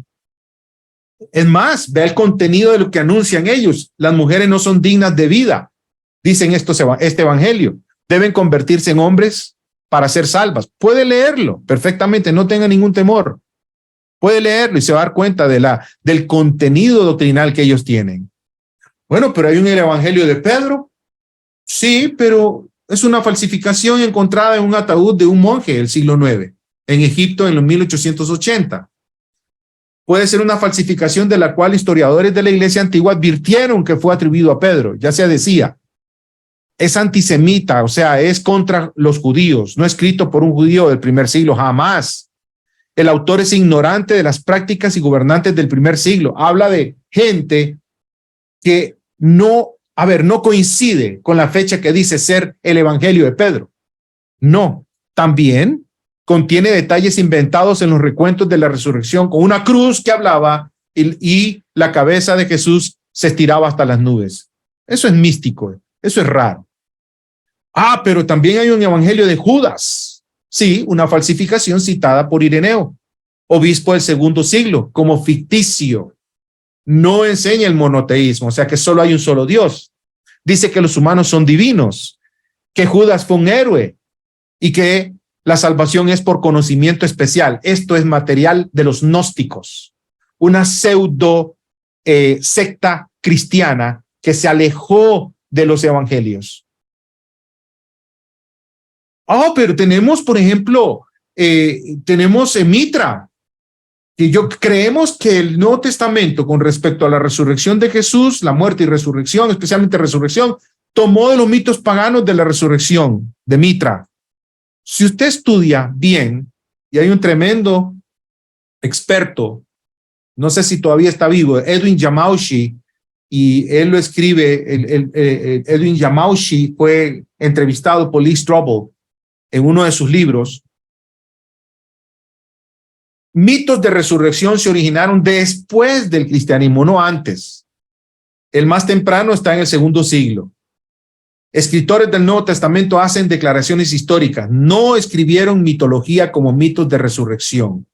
Es más, ve el contenido de lo que anuncian ellos. Las mujeres no son dignas de vida, dicen este evangelio. Deben convertirse en hombres para ser salvas. Puede leerlo perfectamente, no tenga ningún temor. Puede leerlo y se va a dar cuenta del contenido doctrinal que ellos tienen. Bueno, pero hay el evangelio de Pedro. Sí, pero es una falsificación encontrada en un ataúd de un monje del siglo IX, en Egipto en los 1880. Puede ser una falsificación de la cual historiadores de la iglesia antigua advirtieron que fue atribuido a Pedro. Ya se decía, es antisemita, o sea, es contra los judíos, no escrito por un judío del primer siglo, jamás. El autor es ignorante de las prácticas y gobernantes del primer siglo. Habla de gente que no coincide con la fecha que dice ser el evangelio de Pedro. No, también contiene detalles inventados en los recuentos de la resurrección, con una cruz que hablaba y la cabeza de Jesús se estiraba hasta las nubes. Eso es místico, eso es raro. Pero también hay un evangelio de Judas. Sí, una falsificación citada por Ireneo, obispo del segundo siglo, como ficticio. No enseña el monoteísmo, o sea que solo hay un solo Dios. Dice que los humanos son divinos, que Judas fue un héroe y que la salvación es por conocimiento especial. Esto es material de los gnósticos, una pseudo secta cristiana que se alejó de los evangelios. Pero tenemos, por ejemplo, tenemos Mitra, que creemos que el Nuevo Testamento con respecto a la resurrección de Jesús, la muerte y resurrección, especialmente resurrección, tomó de los mitos paganos de la resurrección de Mitra. Si usted estudia bien, y hay un tremendo experto, no sé si todavía está vivo, Edwin Yamauchi, y él lo escribe, Edwin Yamauchi fue entrevistado por Lee Strobel en uno de sus libros. Mitos de resurrección se originaron después del cristianismo, no antes. El más temprano está en el segundo siglo. Escritores del Nuevo Testamento hacen declaraciones históricas, no escribieron mitología como mitos de resurrección.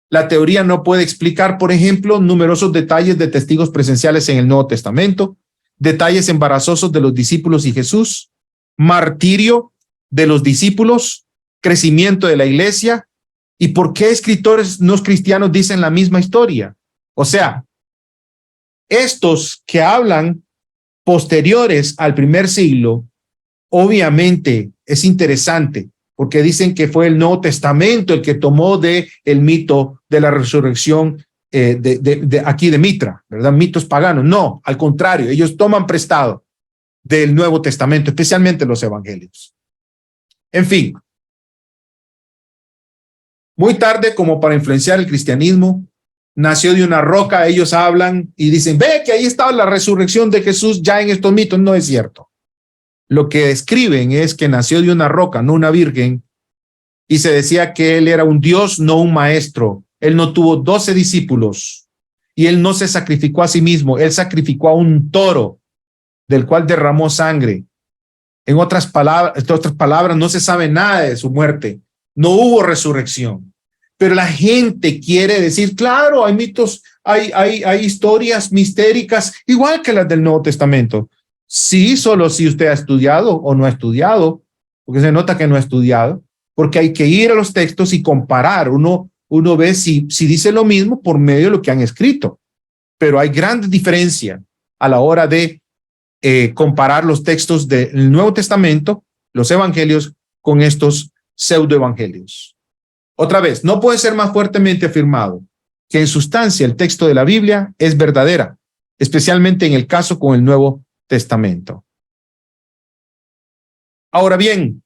La teoría no puede explicar, por ejemplo, numerosos detalles de testigos presenciales en el Nuevo Testamento, detalles embarazosos de los discípulos y Jesús, martirio de los discípulos, crecimiento de la iglesia. ¿Y por qué escritores no cristianos dicen la misma historia? O sea, estos que hablan posteriores al primer siglo, obviamente es interesante porque dicen que fue el Nuevo Testamento el que tomó de el mito de la resurrección aquí de Mitra, ¿verdad? Mitos paganos. No, al contrario, ellos toman prestado del Nuevo Testamento, especialmente los evangelios. En fin, muy tarde como para influenciar el cristianismo, nació de una roca. Ellos hablan y dicen, ve que ahí estaba la resurrección de Jesús ya en estos mitos. No es cierto. Lo que escriben es que nació de una roca, no una virgen, y se decía que él era un Dios, no un maestro. Él no tuvo 12 discípulos y él no se sacrificó a sí mismo. Él sacrificó a un toro del cual derramó sangre. En otras palabras, no se sabe nada de su muerte. No hubo resurrección. Pero la gente quiere decir, claro, hay mitos, hay historias mistéricas, igual que las del Nuevo Testamento. Sí, solo si usted ha estudiado o no ha estudiado, porque se nota que no ha estudiado, porque hay que ir a los textos y comparar. Uno ve si dice lo mismo por medio de lo que han escrito. Pero hay gran diferencia a la hora de comparar los textos del Nuevo Testamento, los evangelios, con estos pseudoevangelios. Otra vez, no puede ser más fuertemente afirmado que en sustancia el texto de la Biblia es verdadera, especialmente en el caso con el Nuevo Testamento. Ahora bien,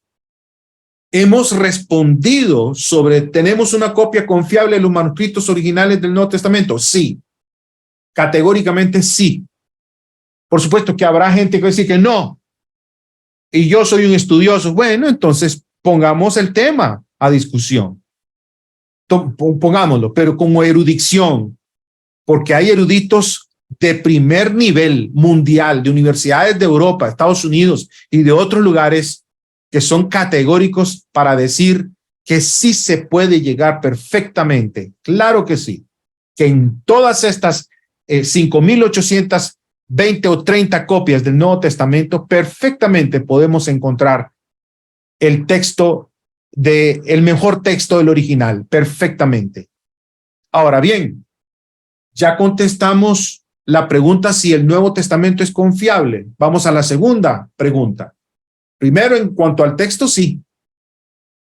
hemos respondido sobre, ¿tenemos una copia confiable de los manuscritos originales del Nuevo Testamento? Sí, categóricamente sí. Por supuesto que habrá gente que va a decir que no, y yo soy un estudioso. Bueno, entonces pongamos el tema a discusión. Pongámoslo, pero como erudición, porque hay eruditos de primer nivel mundial, de universidades de Europa, Estados Unidos y de otros lugares que son categóricos para decir que sí se puede llegar perfectamente, claro que sí, que en todas estas 5,820 o 30 copias del Nuevo Testamento perfectamente podemos encontrar el texto el mejor texto del original, perfectamente. Ahora bien, ya contestamos la pregunta si el Nuevo Testamento es confiable. Vamos a la segunda pregunta. Primero, en cuanto al texto, sí,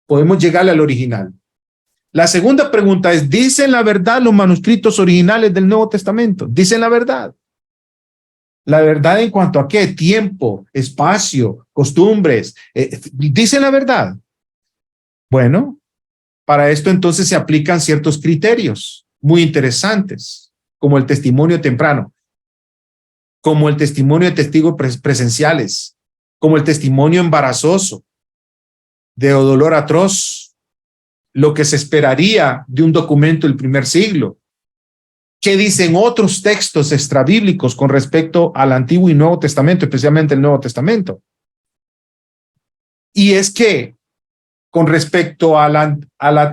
podemos llegarle al original. La segunda pregunta es, ¿dicen la verdad los manuscritos originales del Nuevo Testamento? ¿Dicen la verdad? ¿La verdad en cuanto a qué? Tiempo, espacio, costumbres. ¿Dicen la verdad? Bueno, para esto entonces se aplican ciertos criterios muy interesantes, como el testimonio temprano, como el testimonio de testigos presenciales, como el testimonio embarazoso, de dolor atroz, lo que se esperaría de un documento del primer siglo. ¿Qué dicen otros textos extrabíblicos con respecto al Antiguo y Nuevo Testamento, especialmente el Nuevo Testamento? Y es que con respecto a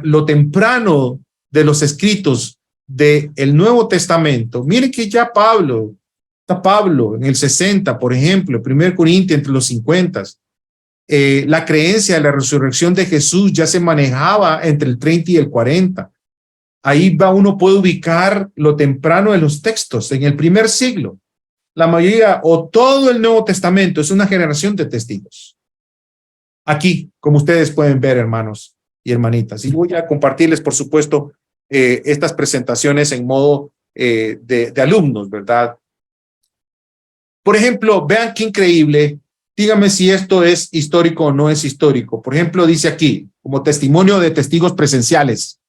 lo temprano de los escritos del Nuevo Testamento, mire que ya Pablo en el 60, por ejemplo, 1 Corintios entre los 50, la creencia de la resurrección de Jesús ya se manejaba entre el 30 y el 40. Ahí uno puede ubicar lo temprano de los textos, en el primer siglo. La mayoría o todo el Nuevo Testamento es una generación de testigos. Aquí, como ustedes pueden ver, hermanos y hermanitas, y voy a compartirles, por supuesto, estas presentaciones en modo de alumnos, ¿verdad? Por ejemplo, vean qué increíble. Dígame si esto es histórico o no es histórico. Por ejemplo, dice aquí, como testimonio de testigos presenciales.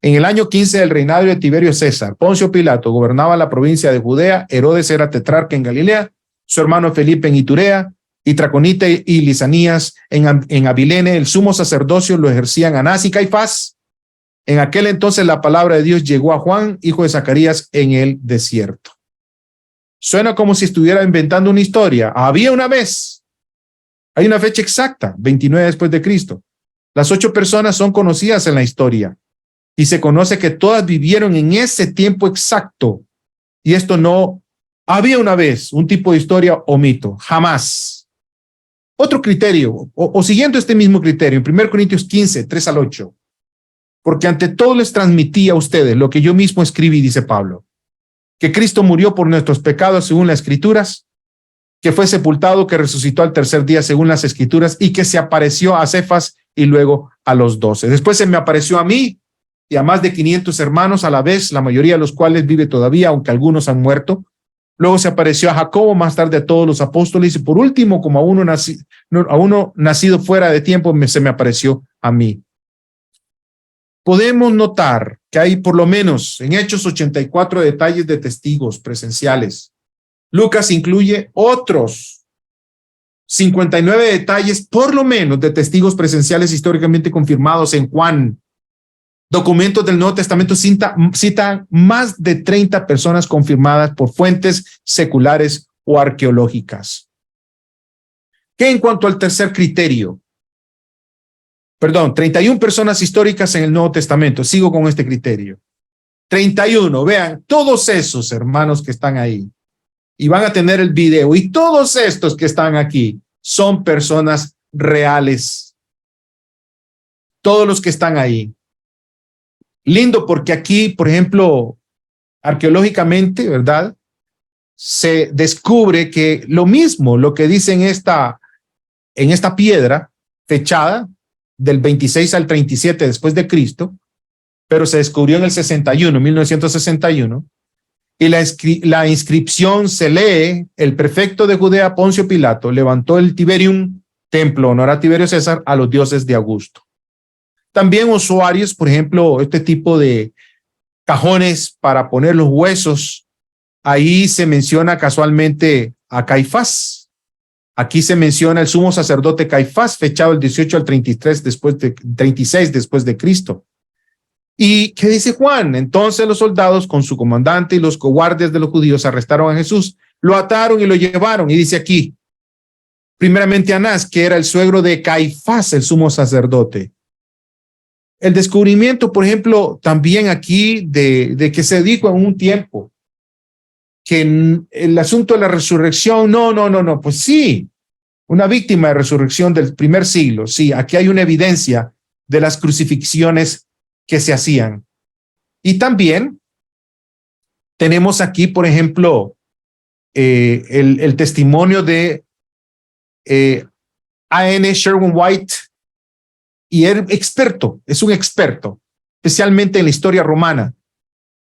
En el año 15 del reinado de Tiberio César, Poncio Pilato gobernaba la provincia de Judea, Herodes era tetrarca en Galilea, su hermano Felipe en Iturea, y Traconite y Lisanías en Abilene, el sumo sacerdocio lo ejercían Anás y Caifás. En aquel entonces la palabra de Dios llegó a Juan, hijo de Zacarías, en el desierto. Suena como si estuviera inventando una historia. Había una vez, hay una fecha exacta, 29 después de Cristo. Las 8 personas son conocidas en la historia y se conoce que todas vivieron en ese tiempo exacto. Y esto no, había una vez un tipo de historia o mito, jamás. Otro criterio, o siguiendo este mismo criterio, en 1 Corintios 15, 3 al 8. Porque ante todo les transmití a ustedes lo que yo mismo escribí, dice Pablo, que Cristo murió por nuestros pecados según las Escrituras, que fue sepultado, que resucitó al tercer día según las Escrituras, y que se apareció a Cefas y luego a los 12. Después se me apareció a mí y a más de 500 hermanos a la vez, la mayoría de los cuales vive todavía, aunque algunos han muerto. Luego se apareció a Jacobo, más tarde a todos los apóstoles, y por último, como a uno nacido fuera de tiempo, se me apareció a mí. Podemos notar que hay por lo menos en Hechos 84 detalles de testigos presenciales. Lucas incluye otros 59 detalles por lo menos de testigos presenciales históricamente confirmados en Juan. Documentos del Nuevo Testamento citan más de 30 personas confirmadas por fuentes seculares o arqueológicas. ¿Qué en cuanto al tercer criterio? 31 personas históricas en el Nuevo Testamento. Sigo con este criterio. 31, vean, todos esos hermanos que están ahí. Y van a tener el video. Y todos estos que están aquí son personas reales. Todos los que están ahí. Lindo porque aquí, por ejemplo, arqueológicamente, ¿verdad? Se descubre que lo mismo, lo que dice en esta piedra fechada del 26 al 37 después de Cristo, pero se descubrió en el 1961, y la inscripción se lee: el prefecto de Judea, Poncio Pilato, levantó el Tiberium, templo honor a Tiberio César, a los dioses de Augusto. También usuarios, por ejemplo, este tipo de cajones para poner los huesos, ahí se menciona casualmente a Caifás. Aquí se menciona el sumo sacerdote Caifás, fechado el 18 al 36 después de Cristo. ¿Y qué dice Juan? Entonces los soldados con su comandante y los coguardias de los judíos arrestaron a Jesús, lo ataron y lo llevaron. Y dice aquí, primeramente Anás, que era el suegro de Caifás, el sumo sacerdote. El descubrimiento, por ejemplo, también aquí de que se dijo en un tiempo que el asunto de la resurrección, no, pues sí, una víctima de resurrección del primer siglo, sí, aquí hay una evidencia de las crucifixiones que se hacían. Y también tenemos aquí, por ejemplo, el testimonio de A.N. Sherwin White, y es un experto, especialmente en la historia romana.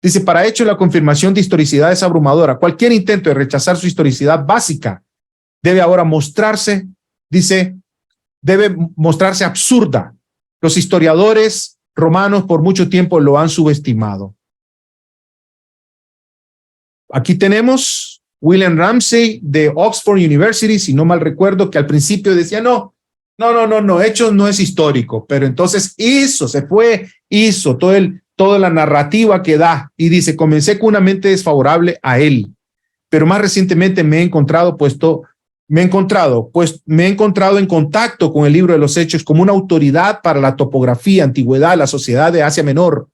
Dice, para hecho la confirmación de historicidad es abrumadora. Cualquier intento de rechazar su historicidad básica debe ahora mostrarse, debe mostrarse absurda. Los historiadores romanos por mucho tiempo lo han subestimado. Aquí tenemos William Ramsey de Oxford University, si no mal recuerdo, que al principio decía, no, Hechos no es histórico, pero entonces hizo toda la narrativa que da, y dice, comencé con una mente desfavorable a él, pero más recientemente me he encontrado en contacto con el libro de los Hechos como una autoridad para la topografía, antigüedad, la sociedad de Asia Menor,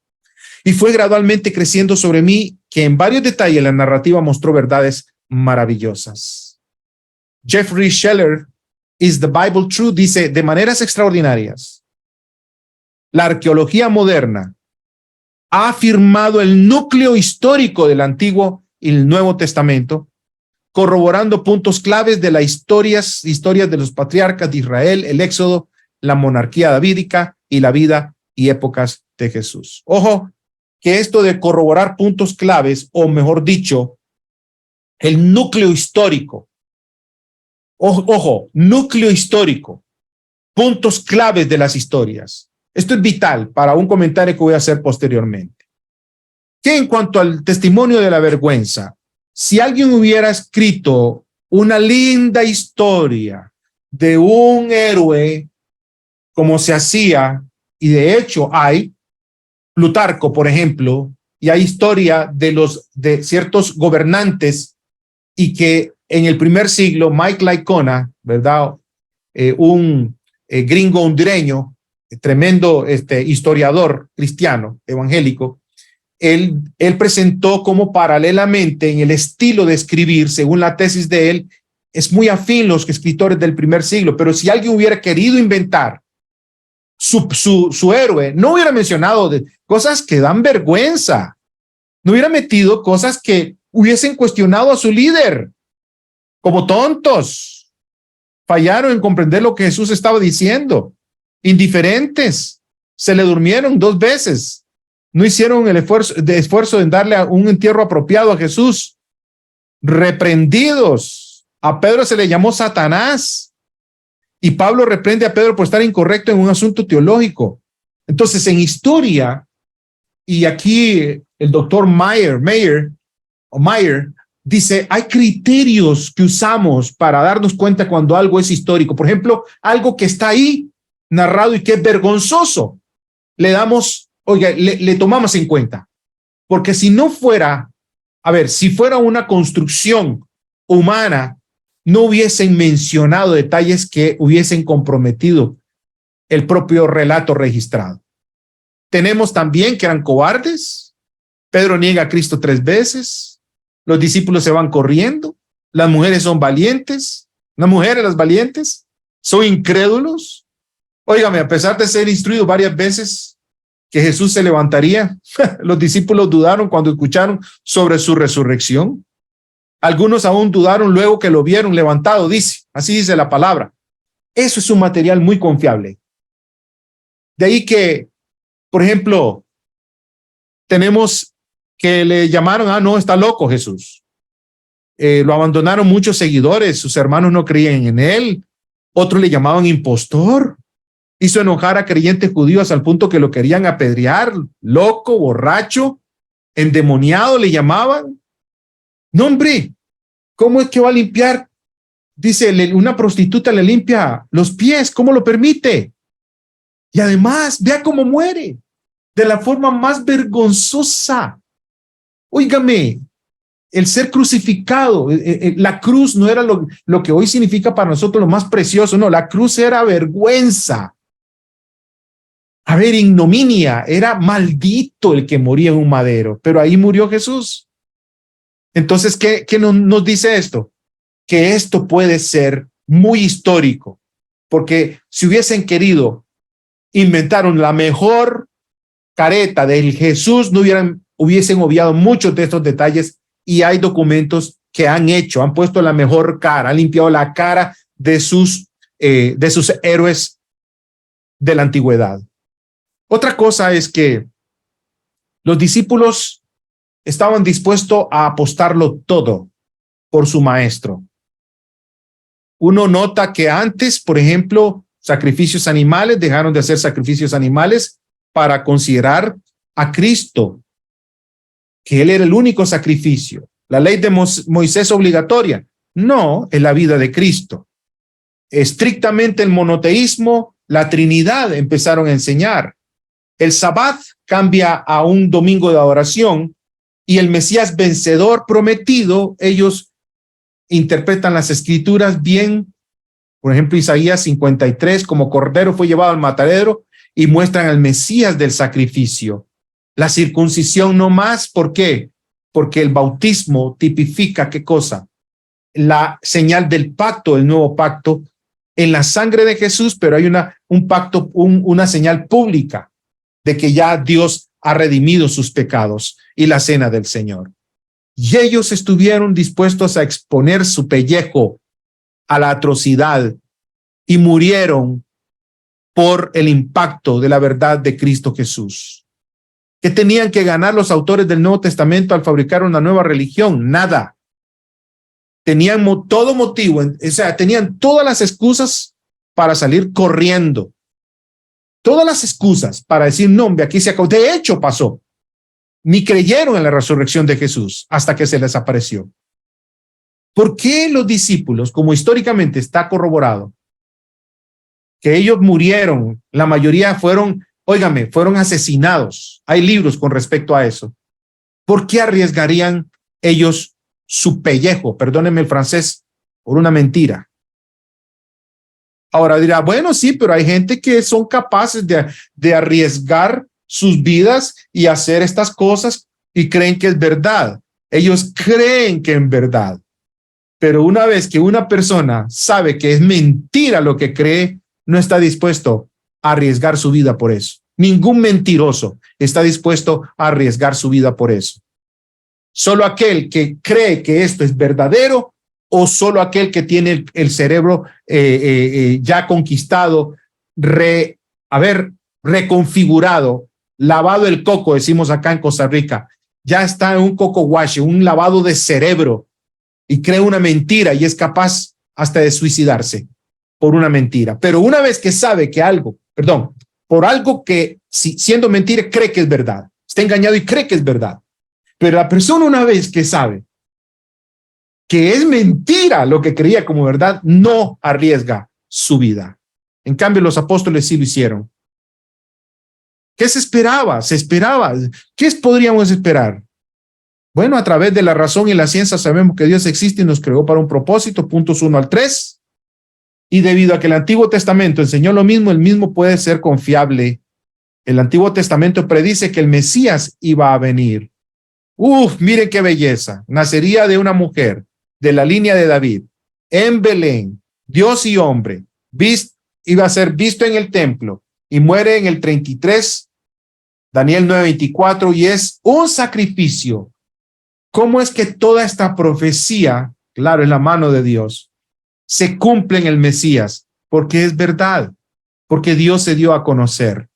y fue gradualmente creciendo sobre mí, que en varios detalles la narrativa mostró verdades maravillosas. Jeffrey Scheller, Is the Bible True? Dice, de maneras extraordinarias, la arqueología moderna ha afirmado el núcleo histórico del Antiguo y el Nuevo Testamento, corroborando puntos claves de las historias de los patriarcas de Israel, el Éxodo, la monarquía davídica y la vida y épocas de Jesús. Ojo, que esto de corroborar puntos claves, o mejor dicho, el núcleo histórico, núcleo histórico, puntos claves de las historias. Esto es vital para un comentario que voy a hacer posteriormente. Que en cuanto al testimonio de la vergüenza, si alguien hubiera escrito una linda historia de un héroe, como se hacía, y de hecho hay, Plutarco, por ejemplo, y hay historia de ciertos gobernantes, y que en el primer siglo, Mike Licona, ¿verdad? Un gringo hondureño, tremendo historiador cristiano, evangélico, él presentó como paralelamente en el estilo de escribir, según la tesis de él, es muy afín los escritores del primer siglo, pero si alguien hubiera querido inventar su héroe, no hubiera mencionado cosas que dan vergüenza, no hubiera metido cosas que hubiesen cuestionado a su líder. Como tontos, fallaron en comprender lo que Jesús estaba diciendo. indiferentes, se le durmieron 2 veces, no hicieron el esfuerzo en darle un entierro apropiado a Jesús, reprendidos. A Pedro se le llamó Satanás y Pablo reprende a Pedro por estar incorrecto en un asunto teológico. Entonces, en historia, y aquí el doctor Meyer dice, hay criterios que usamos para darnos cuenta cuando algo es histórico. Por ejemplo, algo que está ahí narrado y que es vergonzoso, le tomamos en cuenta. Porque si no fuera, si fuera una construcción humana, no hubiesen mencionado detalles que hubiesen comprometido el propio relato registrado. Tenemos también que eran cobardes. Pedro niega a Cristo 3 veces. Los discípulos se van corriendo. Las mujeres son valientes. Las mujeres, las valientes, son incrédulos. Óigame, a pesar de ser instruidos varias veces que Jesús se levantaría, los discípulos dudaron cuando escucharon sobre su resurrección. Algunos aún dudaron luego que lo vieron levantado, así dice la palabra. Eso es un material muy confiable. De ahí que, por ejemplo, tenemos que le llamaron, no, está loco Jesús. Lo abandonaron muchos seguidores, sus hermanos no creían en él, otros le llamaban impostor. Hizo enojar a creyentes judíos al punto que lo querían apedrear, loco, borracho, endemoniado le llamaban. No, hombre, ¿cómo es que va a limpiar? Dice, una prostituta le limpia los pies, ¿cómo lo permite? Y además, vea cómo muere, de la forma más vergonzosa. Óigame, el ser crucificado, la cruz no era lo que hoy significa para nosotros lo más precioso, no, la cruz era vergüenza. Ignominia, era maldito el que moría en un madero, pero ahí murió Jesús. Entonces, ¿qué nos dice esto? Que esto puede ser muy histórico, porque si hubiesen querido inventar la mejor careta del Jesús, no hubiesen obviado muchos de estos detalles, y hay documentos que han puesto la mejor cara, han limpiado la cara de sus héroes de la antigüedad. Otra cosa es que los discípulos estaban dispuestos a apostarlo todo por su maestro. Uno nota que antes, por ejemplo, sacrificios animales, dejaron de hacer sacrificios animales para considerar a Cristo, que él era el único sacrificio. La ley de Moisés obligatoria, no, es la vida de Cristo. Estrictamente el monoteísmo, la Trinidad empezaron a enseñar. El Sabbat cambia a un domingo de adoración y el Mesías vencedor prometido, ellos interpretan las escrituras bien. Por ejemplo, Isaías 53, como cordero fue llevado al matadero, y muestran al Mesías del sacrificio. La circuncisión no más, ¿por qué? Porque el bautismo tipifica ¿qué cosa? La señal del pacto, el nuevo pacto, en la sangre de Jesús, pero hay un pacto, una señal pública de que ya Dios ha redimido sus pecados, y la cena del Señor. Y ellos estuvieron dispuestos a exponer su pellejo a la atrocidad y murieron por el impacto de la verdad de Cristo Jesús. ¿Qué tenían que ganar los autores del Nuevo Testamento al fabricar una nueva religión? Nada. Tenían todo motivo, tenían todas las excusas para salir corriendo. Todas las excusas para decir, no, hombre, aquí se acabó. De hecho, pasó. Ni creyeron en la resurrección de Jesús hasta que se les apareció. ¿Por qué los discípulos, como históricamente está corroborado, que ellos murieron, la mayoría fueron asesinados? Hay libros con respecto a eso. ¿Por qué arriesgarían ellos su pellejo, perdónenme el francés, por una mentira? Ahora dirá, bueno, sí, pero hay gente que son capaces de arriesgar sus vidas y hacer estas cosas y creen que es verdad. Ellos creen que es verdad. Pero una vez que una persona sabe que es mentira lo que cree, no está dispuesto a arriesgar su vida por eso. Ningún mentiroso está dispuesto a arriesgar su vida por eso. Solo aquel que cree que esto es verdadero, o solo aquel que tiene el cerebro ya conquistado, haber reconfigurado, lavado el coco, decimos acá en Costa Rica, ya está en un coco wash, un lavado de cerebro, y cree una mentira y es capaz hasta de suicidarse por una mentira. Pero una vez que sabe que algo, perdón, por algo que siendo mentira cree que es verdad, está engañado y cree que es verdad. Pero la persona una vez que sabe que es mentira lo que creía como verdad, no arriesga su vida. En cambio, los apóstoles sí lo hicieron. ¿Qué se esperaba? Se esperaba. ¿Qué podríamos esperar? Bueno, a través de la razón y la ciencia sabemos que Dios existe y nos creó para un propósito, puntos 1 al 3. Y debido a que el Antiguo Testamento enseñó lo mismo, el mismo puede ser confiable. El Antiguo Testamento predice que el Mesías iba a venir. Miren qué belleza. Nacería de una mujer de la línea de David, en Belén, Dios y hombre, iba a ser visto en el templo y muere en el 33, Daniel 9:24, y es un sacrificio. ¿Cómo es que toda esta profecía, claro, es la mano de Dios, se cumple en el Mesías? Porque es verdad, porque Dios se dio a conocer.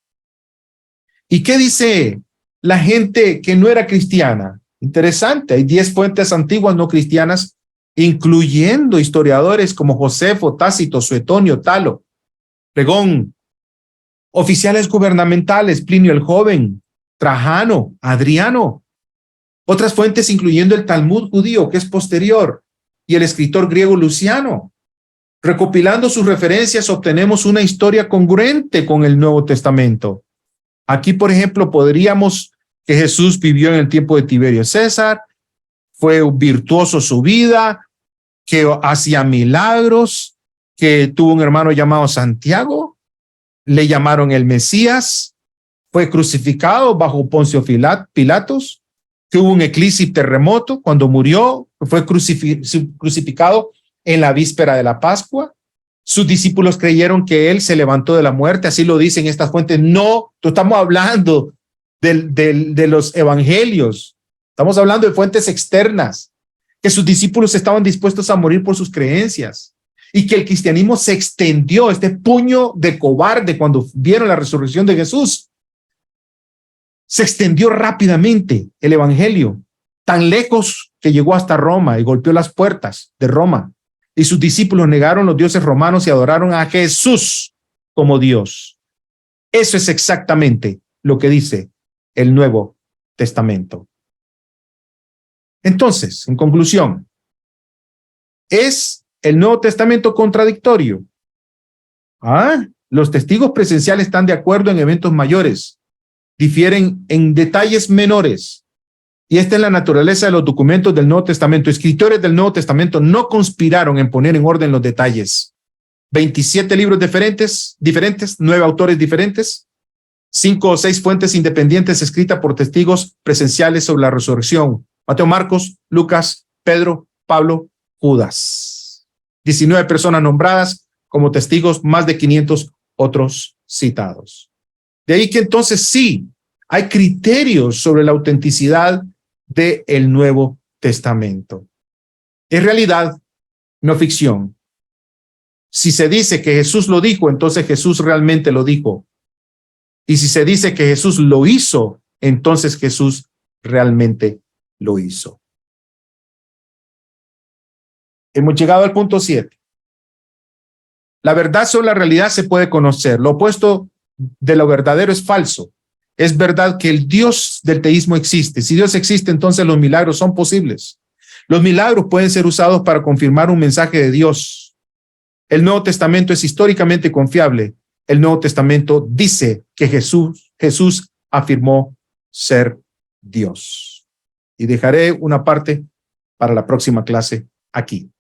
¿Y qué dice la gente que no era cristiana? Interesante, hay 10 fuentes antiguas no cristianas, incluyendo historiadores como Josefo, Tácito, Suetonio, Talo, Pregón, oficiales gubernamentales, Plinio el Joven, Trajano, Adriano. Otras fuentes incluyendo el Talmud judío, que es posterior, y el escritor griego Luciano. Recopilando sus referencias, obtenemos una historia congruente con el Nuevo Testamento. Aquí, por ejemplo, podríamos que Jesús vivió en el tiempo de Tiberio César, fue virtuoso su vida, que hacía milagros, que tuvo un hermano llamado Santiago, le llamaron el Mesías, fue crucificado bajo Poncio Pilatos, que hubo un eclipse y terremoto cuando murió, fue crucificado en la víspera de la Pascua. Sus discípulos creyeron que él se levantó de la muerte, así lo dicen estas fuentes. No, estamos hablando de los evangelios, estamos hablando de fuentes externas, que sus discípulos estaban dispuestos a morir por sus creencias y que el cristianismo se extendió, este puño de cobarde cuando vieron la resurrección de Jesús, se extendió rápidamente el evangelio, tan lejos que llegó hasta Roma y golpeó las puertas de Roma. Y sus discípulos negaron los dioses romanos y adoraron a Jesús como Dios. Eso es exactamente lo que dice el Nuevo Testamento. Entonces, en conclusión, ¿es el Nuevo Testamento contradictorio? Los testigos presenciales están de acuerdo en eventos mayores, difieren en detalles menores. Y esta es la naturaleza de los documentos del Nuevo Testamento. Escritores del Nuevo Testamento no conspiraron en poner en orden los detalles. 27 libros diferentes, 9 autores diferentes, 5 o 6 fuentes independientes escritas por testigos presenciales sobre la resurrección. Mateo, Marcos, Lucas, Pedro, Pablo, Judas. 19 personas nombradas como testigos, más de 500 otros citados. De ahí que entonces sí, hay criterios sobre la autenticidad del Nuevo Testamento. Es realidad, no ficción. Si se dice que Jesús lo dijo, entonces Jesús realmente lo dijo. Y si se dice que Jesús lo hizo, entonces Jesús realmente lo hizo. Hemos llegado al punto 7. La verdad sobre la realidad se puede conocer. Lo opuesto de lo verdadero es falso. Es verdad que el Dios del teísmo existe. Si Dios existe, entonces los milagros son posibles. Los milagros pueden ser usados para confirmar un mensaje de Dios. El Nuevo Testamento es históricamente confiable. El Nuevo Testamento dice que Jesús afirmó ser Dios. Y dejaré una parte para la próxima clase aquí.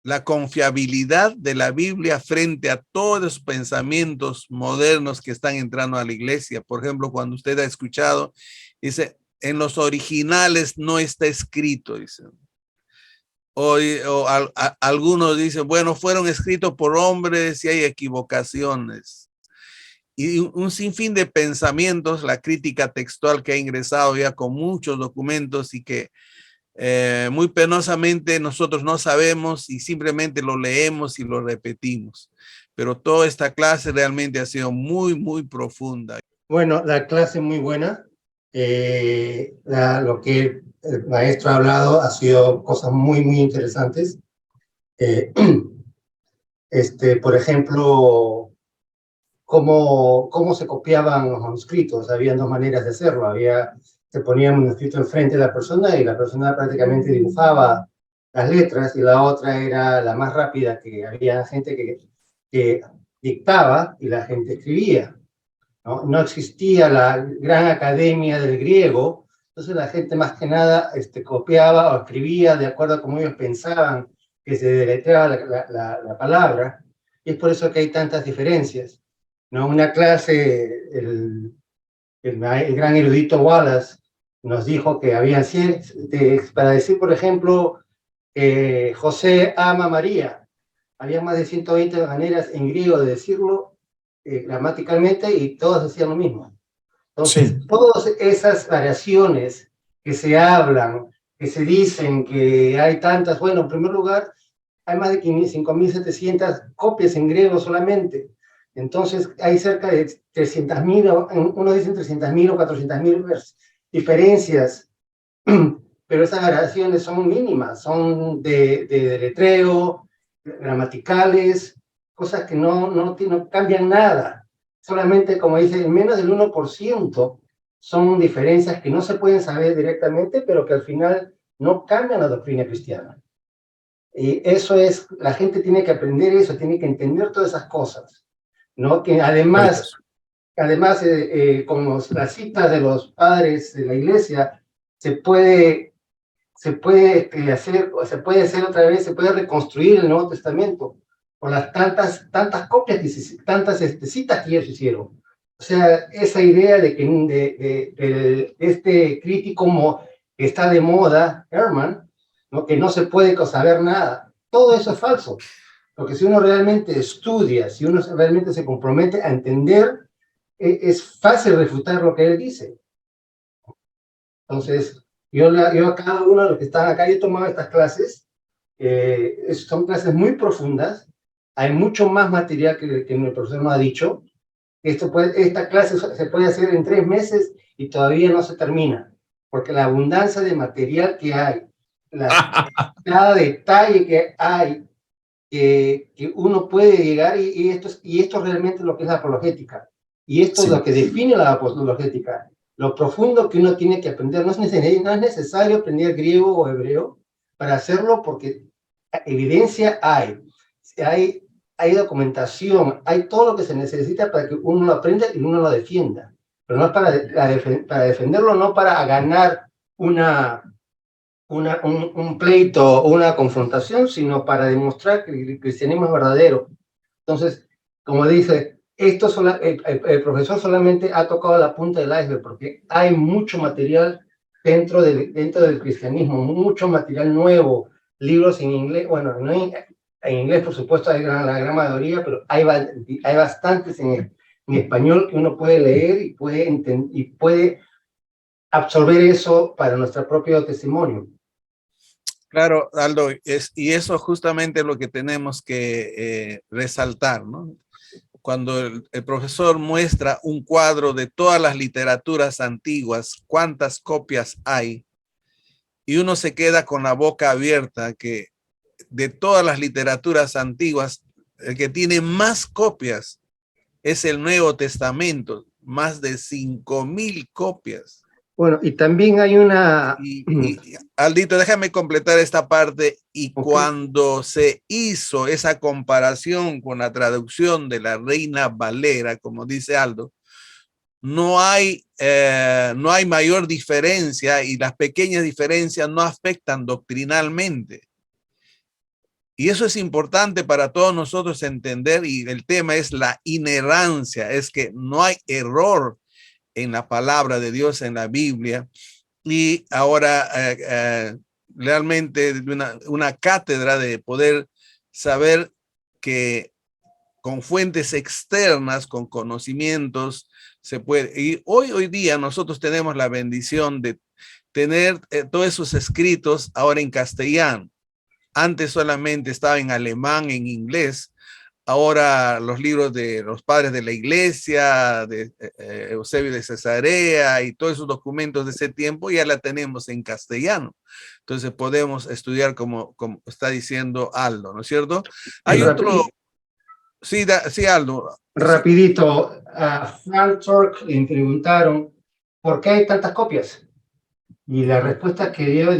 La confiabilidad de la Biblia frente a todos los pensamientos modernos que están entrando a la iglesia. Por ejemplo, cuando usted ha escuchado, dice, en los originales no está escrito, dice. Algunos dicen, bueno, fueron escritos por hombres y hay equivocaciones. Y un sinfín de pensamientos, la crítica textual que ha ingresado ya con muchos documentos y que muy penosamente nosotros no sabemos y simplemente lo leemos y lo repetimos. pero toda esta clase realmente ha sido muy, muy profunda. Bueno, la clase muy buena. Lo que el maestro ha hablado ha sido cosas muy, muy interesantes. Por ejemplo, cómo se copiaban los manuscritos. Había dos maneras de hacerlo. Se ponía un manuscrito enfrente de la persona y la persona prácticamente dibujaba las letras, y la otra era la más rápida, que había gente que dictaba y la gente escribía. No existía la gran academia del griego, entonces la gente más que nada copiaba o escribía de acuerdo a cómo ellos pensaban que se deletreaba la palabra, y es por eso que hay tantas diferencias. ¿No? Una clase, el gran erudito Wallace nos dijo que había para decir, por ejemplo, José ama a María, había más de 120 maneras en griego de decirlo gramaticalmente, y todos decían lo mismo. Entonces, sí, todas esas variaciones que se hablan, que se dicen que hay tantas, bueno, en primer lugar, hay más de 5.700 copias en griego solamente. Entonces, hay cerca de 300.000, unos dicen 300.000 o 400.000 diferencias, pero esas variaciones son mínimas, son de deletreo, gramaticales, cosas que no cambian nada. Solamente, como dice, menos del 1% son diferencias que no se pueden saber directamente, pero que al final no cambian la doctrina cristiana. Y eso es, la gente tiene que aprender eso, tiene que entender todas esas cosas, ¿no? Que además con las citas de los padres de la iglesia, se puede hacer otra vez, se puede reconstruir el Nuevo Testamento por las tantas copias, tantas citas que ellos hicieron. O sea, esa idea de que de este crítico que está de moda, Herman, ¿no? Que no se puede saber nada, todo eso es falso. Porque si uno realmente estudia, si uno realmente se compromete a entender, es fácil refutar lo que él dice. Entonces, yo a cada uno de los que están acá, yo he tomado estas clases, son clases muy profundas, hay mucho más material que el profesor nos ha dicho. Esta clase se puede hacer en 3 meses y todavía no se termina, porque la abundancia de material que hay, cada detalle que hay, que uno puede llegar, y esto realmente es lo que es la apologética, y esto sí, es lo que define la apologética, lo profundo que uno tiene que aprender. No es necesario aprender griego o hebreo para hacerlo, porque evidencia hay documentación, hay todo lo que se necesita para que uno lo aprenda y uno lo defienda, pero no es para defenderlo, no para ganar un pleito o una confrontación, sino para demostrar que el cristianismo es verdadero. Entonces, como dice, el profesor solamente ha tocado la punta del iceberg, porque hay mucho material dentro del cristianismo, mucho material nuevo, libros en inglés, bueno, no en inglés por supuesto hay la gran mayoría, pero hay bastantes en español que uno puede leer y puede absorber eso para nuestro propio testimonio. Claro, Aldo, y eso justamente es lo que tenemos que resaltar, ¿no? Cuando el profesor muestra un cuadro de todas las literaturas antiguas, cuántas copias hay, y uno se queda con la boca abierta, que de todas las literaturas antiguas, el que tiene más copias es el Nuevo Testamento, más de 5.000 copias. Bueno, y también hay una... Aldito, déjame completar esta parte. Y okay, cuando se hizo esa comparación con la traducción de la Reina Valera, como dice Aldo, no hay mayor diferencia, y las pequeñas diferencias no afectan doctrinalmente. Y eso es importante para todos nosotros entender, y el tema es la inerrancia, es que no hay error en la palabra de Dios, en la Biblia. Y ahora realmente una cátedra de poder saber que con fuentes externas, con conocimientos, se puede. Y hoy día nosotros tenemos la bendición de tener todos esos escritos ahora en castellano. Antes solamente estaba en alemán, en inglés. ahora los libros de los padres de la iglesia, de Eusebio de Cesarea y todos esos documentos de ese tiempo ya la tenemos en castellano. Entonces podemos estudiar como está diciendo Aldo, ¿no es cierto? Hay otro... Sí, sí, Aldo. Rapidito, a Frank Turk le preguntaron ¿por qué hay tantas copias? Y la respuesta que dio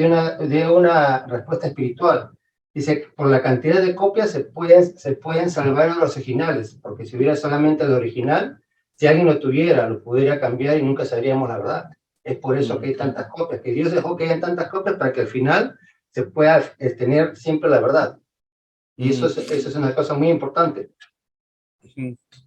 una respuesta espiritual. Dice, por la cantidad de copias se pueden salvar a los originales, porque si hubiera solamente el original, si alguien lo tuviera, lo pudiera cambiar y nunca sabríamos la verdad. Es por eso que hay tantas copias, que Dios dejó que hayan tantas copias para que al final se pueda tener siempre la verdad. Y eso es una cosa muy importante.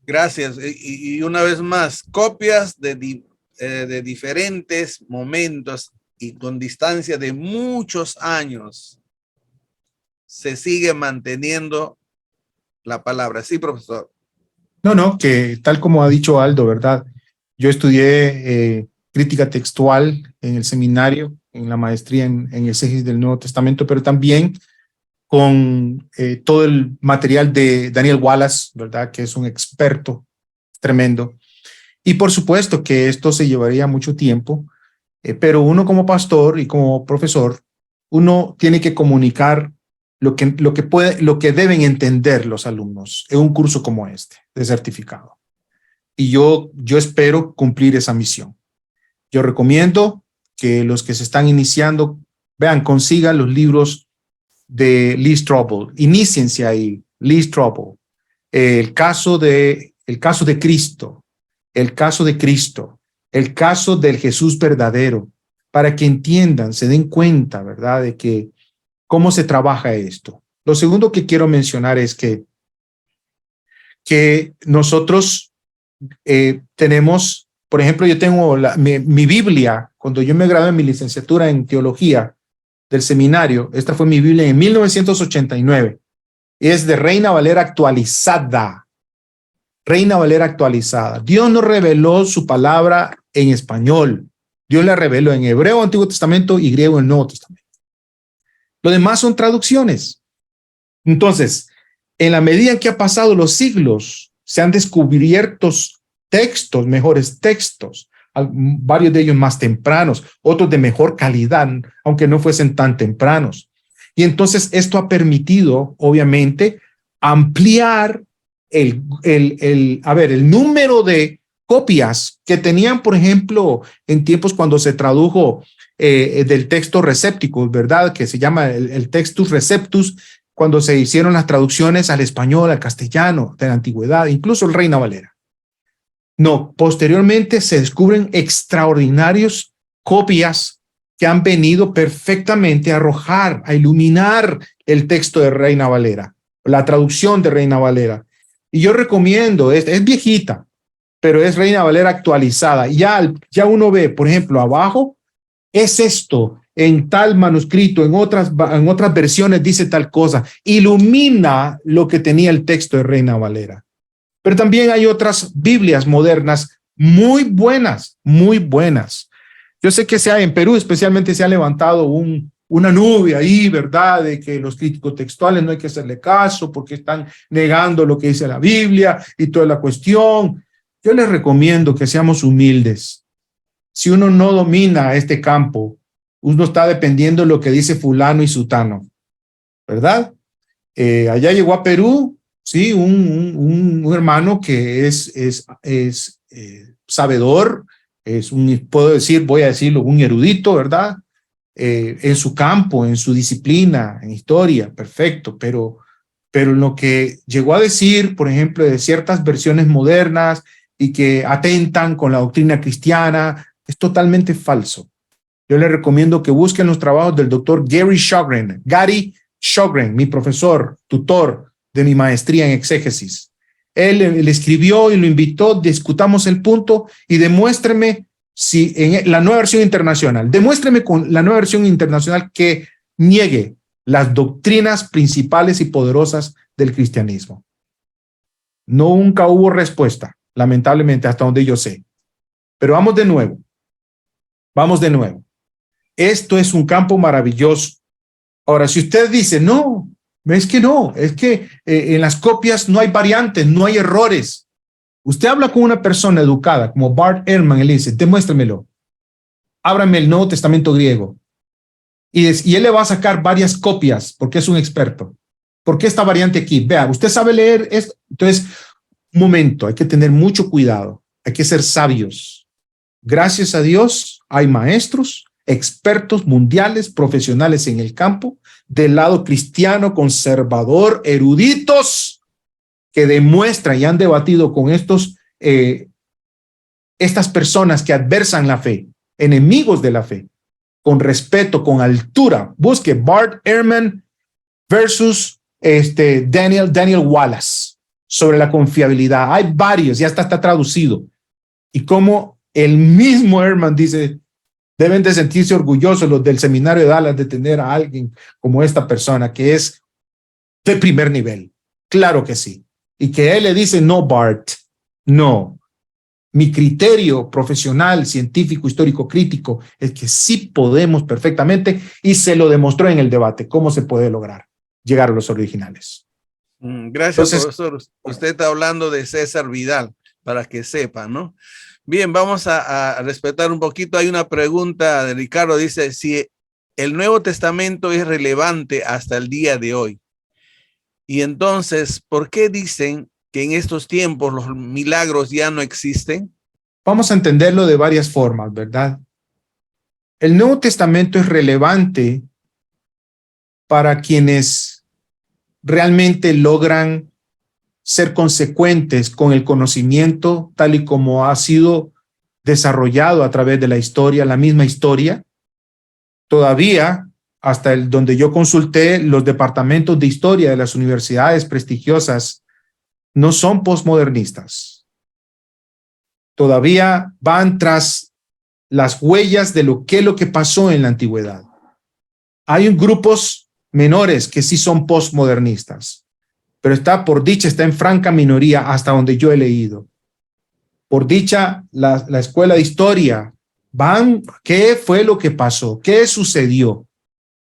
Gracias. Y una vez más, copias de diferentes momentos y con distancia de muchos años se sigue manteniendo la palabra. Sí, profesor. No, que tal como ha dicho Aldo, ¿verdad? Yo estudié crítica textual en el seminario, en la maestría en exégesis del Nuevo Testamento, pero también con todo el material de Daniel Wallace, ¿verdad? Que es un experto tremendo. Y por supuesto que esto se llevaría mucho tiempo, pero uno como pastor y como profesor, uno tiene que comunicar lo que deben entender los alumnos en un curso como este de certificado. Y yo espero cumplir esa misión. Yo recomiendo que los que se están iniciando, consigan los libros de Lee Strobel, iníciense ahí, Lee Strobel, el caso de Cristo, el caso del Jesús verdadero, para que entiendan, se den cuenta, ¿verdad?, de que cómo se trabaja esto. Lo segundo que quiero mencionar es que nosotros tenemos, por ejemplo, yo tengo mi Biblia, cuando yo me gradué en mi licenciatura en teología del seminario, esta fue mi Biblia en 1989, es de Reina Valera actualizada. Reina Valera actualizada. Dios nos reveló su palabra en español. Dios la reveló en hebreo, Antiguo Testamento, y griego, el Nuevo Testamento. Lo demás son traducciones. Entonces, en la medida en que han pasado los siglos, se han descubierto textos, mejores textos, varios de ellos más tempranos, otros de mejor calidad, aunque no fuesen tan tempranos. Y entonces esto ha permitido, obviamente, ampliar el número de copias que tenían, por ejemplo, en tiempos cuando se tradujo del texto Recepticus, ¿verdad? Que se llama el Textus Receptus, cuando se hicieron las traducciones al español, al castellano de la antigüedad, incluso el Reina Valera. No, posteriormente se descubren extraordinarios copias que han venido perfectamente a arrojar, a iluminar el texto de Reina Valera, la traducción de Reina Valera. Y yo recomiendo, es viejita, pero es Reina Valera actualizada. Ya uno ve, por ejemplo, abajo, es esto, en tal manuscrito, en otras versiones dice tal cosa, ilumina lo que tenía el texto de Reina Valera. Pero también hay otras Biblias modernas muy buenas, muy buenas. Yo sé que en Perú especialmente se ha levantado una nube ahí, ¿verdad? De que los críticos textuales no hay que hacerle caso porque están negando lo que dice la Biblia y toda la cuestión. Yo les recomiendo que seamos humildes. Si uno no domina este campo, uno está dependiendo de lo que dice fulano y sutano, ¿verdad? Allá llegó a Perú, sí, un hermano que es sabedor, voy a decirlo, un erudito, ¿verdad? En su campo, en su disciplina, en historia, perfecto, pero lo que llegó a decir, por ejemplo, de ciertas versiones modernas y que atentan con la doctrina cristiana, es totalmente falso. Yo les recomiendo que busquen los trabajos del doctor Gary Sjogren, mi profesor, tutor de mi maestría en exégesis. Él le escribió y lo invitó, discutamos el punto y demuéstreme si en la nueva versión internacional, demuéstreme con la nueva versión internacional que niegue las doctrinas principales y poderosas del cristianismo. Nunca hubo respuesta, lamentablemente, hasta donde yo sé. Pero vamos de nuevo. Esto es un campo maravilloso. Ahora, si usted dice, no, Es que no, es que en las copias no hay variantes, no hay errores. Usted habla con una persona educada como Bart Ehrman y le dice, demuéstremelo. Ábrame el Nuevo Testamento griego. Y él le va a sacar varias copias porque es un experto. ¿Por qué esta variante aquí? Vea, usted sabe leer esto. Entonces, un momento, hay que tener mucho cuidado. Hay que ser sabios. Gracias a Dios hay maestros, expertos mundiales, profesionales en el campo, del lado cristiano, conservador, eruditos, que demuestran y han debatido con estas personas que adversan la fe, enemigos de la fe, con respeto, con altura. Busque Bart Ehrman versus Daniel Wallace sobre la confiabilidad. Hay varios, ya está traducido. Y como el mismo Ehrman dice, deben de sentirse orgullosos los del seminario de Dallas de tener a alguien como esta persona que es de primer nivel. Claro que sí. Y que él le dice, no, Bart, no. Mi criterio profesional, científico, histórico, crítico, es que sí podemos perfectamente, y se lo demostró en el debate, cómo se puede lograr llegar a los originales. Gracias, profesor. Usted está hablando de César Vidal, para que sepan, ¿no? Bien, vamos a respetar un poquito. Hay una pregunta de Ricardo, dice, si el Nuevo Testamento es relevante hasta el día de hoy. Y entonces, ¿por qué dicen que en estos tiempos los milagros ya no existen? Vamos a entenderlo de varias formas, ¿verdad? El Nuevo Testamento es relevante para quienes realmente logran ser consecuentes con el conocimiento tal y como ha sido desarrollado a través de la historia, la misma historia. Todavía, hasta donde yo consulté, los departamentos de historia de las universidades prestigiosas no son posmodernistas. Todavía van tras las huellas de lo que pasó en la antigüedad. Hay grupos menores que sí son postmodernistas, pero por dicha está en franca minoría hasta donde yo he leído. Por dicha, la escuela de historia van, ¿qué fue lo que pasó? ¿Qué sucedió?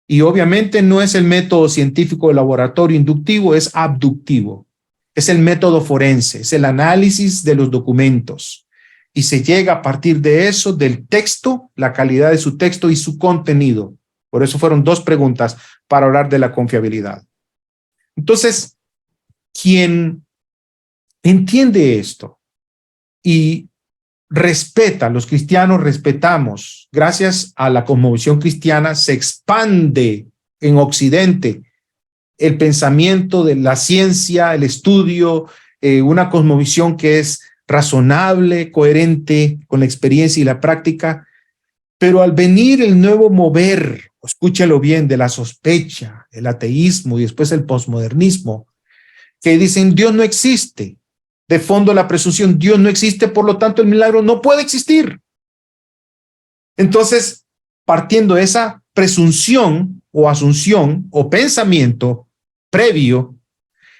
Y obviamente no es el método científico de laboratorio inductivo, es abductivo. Es el método forense, es el análisis de los documentos. Y se llega a partir de eso, del texto, la calidad de su texto y su contenido. Por eso fueron dos preguntas para hablar de la confiabilidad. Entonces, quien entiende esto y respeta, los cristianos respetamos, gracias a la cosmovisión cristiana, se expande en Occidente el pensamiento de la ciencia, el estudio, una cosmovisión que es razonable, coherente con la experiencia y la práctica, pero al venir el nuevo mover, escúchelo bien, de la sospecha, el ateísmo y después el posmodernismo, que dicen Dios no existe, de fondo la presunción Dios no existe, por lo tanto el milagro no puede existir. Entonces, partiendo de esa presunción o asunción o pensamiento previo,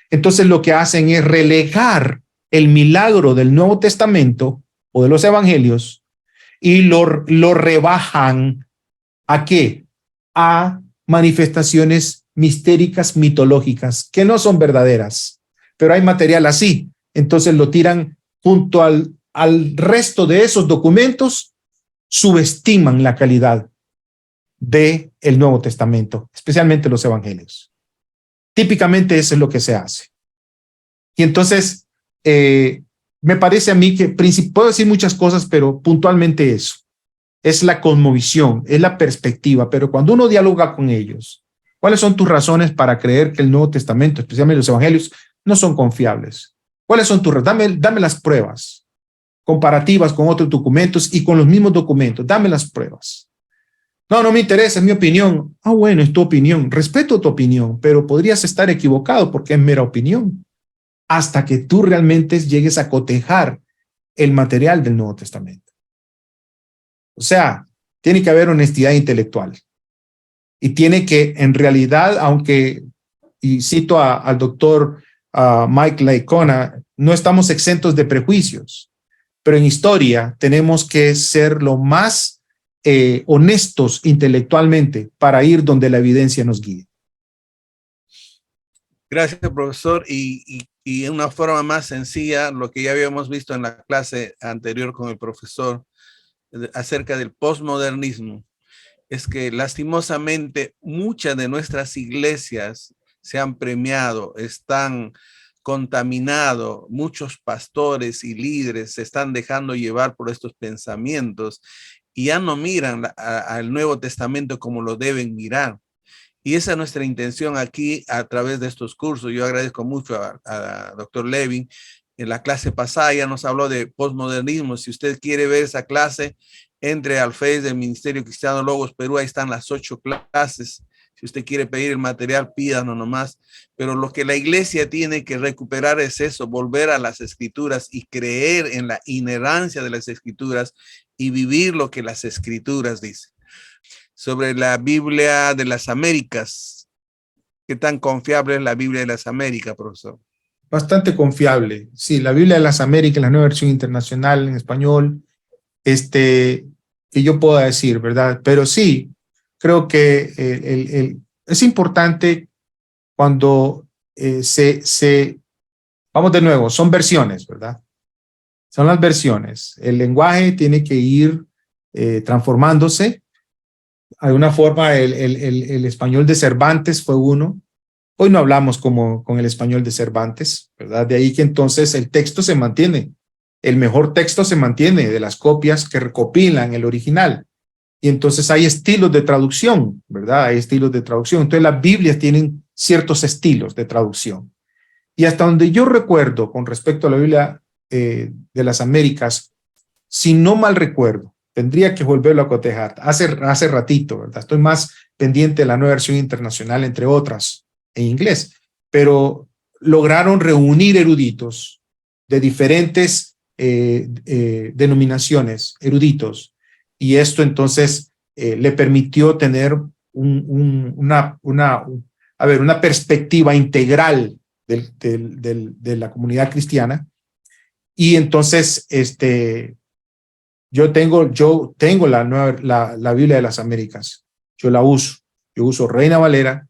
entonces lo que hacen es relegar el milagro del Nuevo Testamento o de los evangelios y lo rebajan ¿a qué? A manifestaciones mistéricas, mitológicas, que no son verdaderas, pero hay material así. Entonces lo tiran junto al resto de esos documentos, subestiman la calidad del Nuevo Testamento, especialmente los evangelios. Típicamente eso es lo que se hace. Y entonces, me parece a mí que, puedo decir muchas cosas, pero puntualmente eso. Es la cosmovisión, es la perspectiva, pero cuando uno dialoga con ellos, ¿cuáles son tus razones para creer que el Nuevo Testamento, especialmente los evangelios, no son confiables? ¿Cuáles son tus razones? Dame las pruebas comparativas con otros documentos y con los mismos documentos. Dame las pruebas. No me interesa, es mi opinión. Bueno, es tu opinión. Respeto tu opinión, pero podrías estar equivocado porque es mera opinión. Hasta que tú realmente llegues a cotejar el material del Nuevo Testamento. O sea, tiene que haber honestidad intelectual. Y tiene que, en realidad, aunque, y cito al doctor Mike Licona, no estamos exentos de prejuicios, pero en historia tenemos que ser lo más honestos intelectualmente para ir donde la evidencia nos guíe. Gracias, profesor. Y en una forma más sencilla, lo que ya habíamos visto en la clase anterior con el profesor acerca del posmodernismo, es que lastimosamente muchas de nuestras iglesias se han premiado, están contaminados, muchos pastores y líderes se están dejando llevar por estos pensamientos y ya no miran al Nuevo Testamento como lo deben mirar. Y esa es nuestra intención aquí a través de estos cursos. Yo agradezco mucho a Dr. Levin. En la clase pasada ya nos habló de posmodernismo. Si usted quiere ver esa clase, entre al Face del Ministerio Cristiano Logos Perú. Ahí están las 8 clases. Si usted quiere pedir el material, pídanos nomás. Pero lo que la iglesia tiene que recuperar es eso, volver a las escrituras y creer en la inerrancia de las escrituras y vivir lo que las escrituras dicen. Sobre la Biblia de las Américas. ¿Qué tan confiable es la Biblia de las Américas, profesor? Bastante confiable. Sí, la Biblia de las Américas, la nueva versión internacional en español, que yo pueda decir, ¿verdad? Pero sí, creo que es importante cuando vamos de nuevo, son versiones, ¿verdad? Son las versiones. El lenguaje tiene que ir transformándose. De alguna forma, el español de Cervantes fue uno. Hoy no hablamos como con el español de Cervantes, ¿verdad? De ahí que entonces el texto se mantiene. El mejor texto se mantiene de las copias que recopilan el original. Y entonces hay estilos de traducción, ¿verdad? Hay estilos de traducción. Entonces las Biblias tienen ciertos estilos de traducción. Y hasta donde yo recuerdo con respecto a la Biblia de las Américas, si no mal recuerdo, tendría que volverlo a cotejar. Hace ratito, ¿verdad? Estoy más pendiente de la nueva versión internacional, entre otras, en inglés. Pero lograron reunir eruditos de diferentes denominaciones, eruditos. Y esto entonces le permitió tener una perspectiva integral de la comunidad cristiana. Y entonces, yo tengo la Biblia de las Américas. Yo la uso. Yo uso Reina Valera,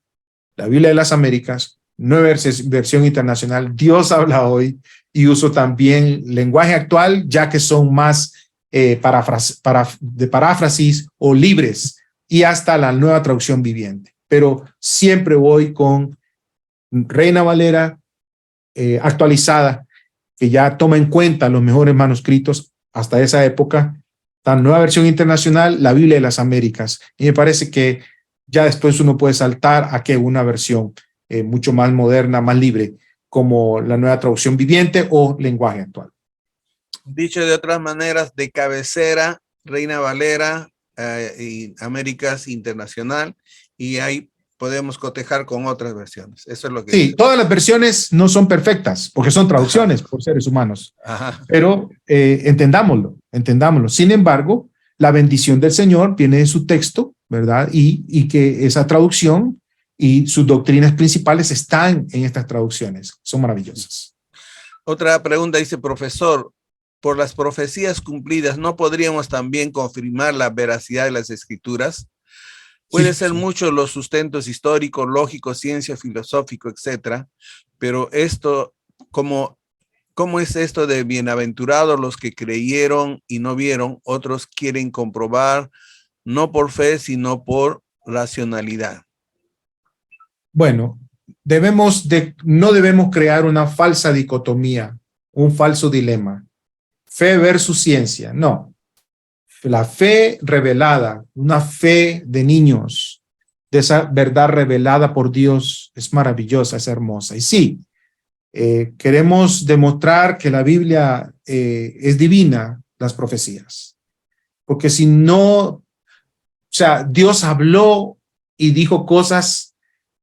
la Biblia de las Américas, nueva versión internacional, Dios habla hoy, y uso también lenguaje actual, ya que son más de paráfrasis o libres, y hasta la nueva traducción viviente. Pero siempre voy con Reina Valera actualizada, que ya toma en cuenta los mejores manuscritos hasta esa época, la nueva versión internacional, la Biblia de las Américas. Y me parece que ya después uno puede saltar a que una versión mucho más moderna, más libre, como la nueva traducción viviente o lenguaje actual. Dicho de otras maneras, de cabecera, Reina Valera y Américas Internacional, y ahí podemos cotejar con otras versiones. Eso es lo que sí, dice. Todas las versiones no son perfectas, porque son traducciones por seres humanos. Ajá. Pero entendámoslo. Sin embargo, la bendición del Señor viene de su texto, ¿verdad? Y que esa traducción y sus doctrinas principales están en estas traducciones. Son maravillosas. Otra pregunta dice, profesor, por las profecías cumplidas, ¿no podríamos también confirmar la veracidad de las escrituras? Puede ser muchos los sustentos históricos, lógicos, ciencia, filosófico, etcétera, pero esto, ¿cómo es esto de bienaventurados los que creyeron y no vieron? Otros quieren comprobar, no por fe, sino por racionalidad. Bueno, no debemos crear una falsa dicotomía, un falso dilema. Fe versus ciencia, no. La fe revelada, una fe de niños, de esa verdad revelada por Dios, es maravillosa, es hermosa. Y sí, queremos demostrar que la Biblia es divina, las profecías. Porque si no, Dios habló y dijo cosas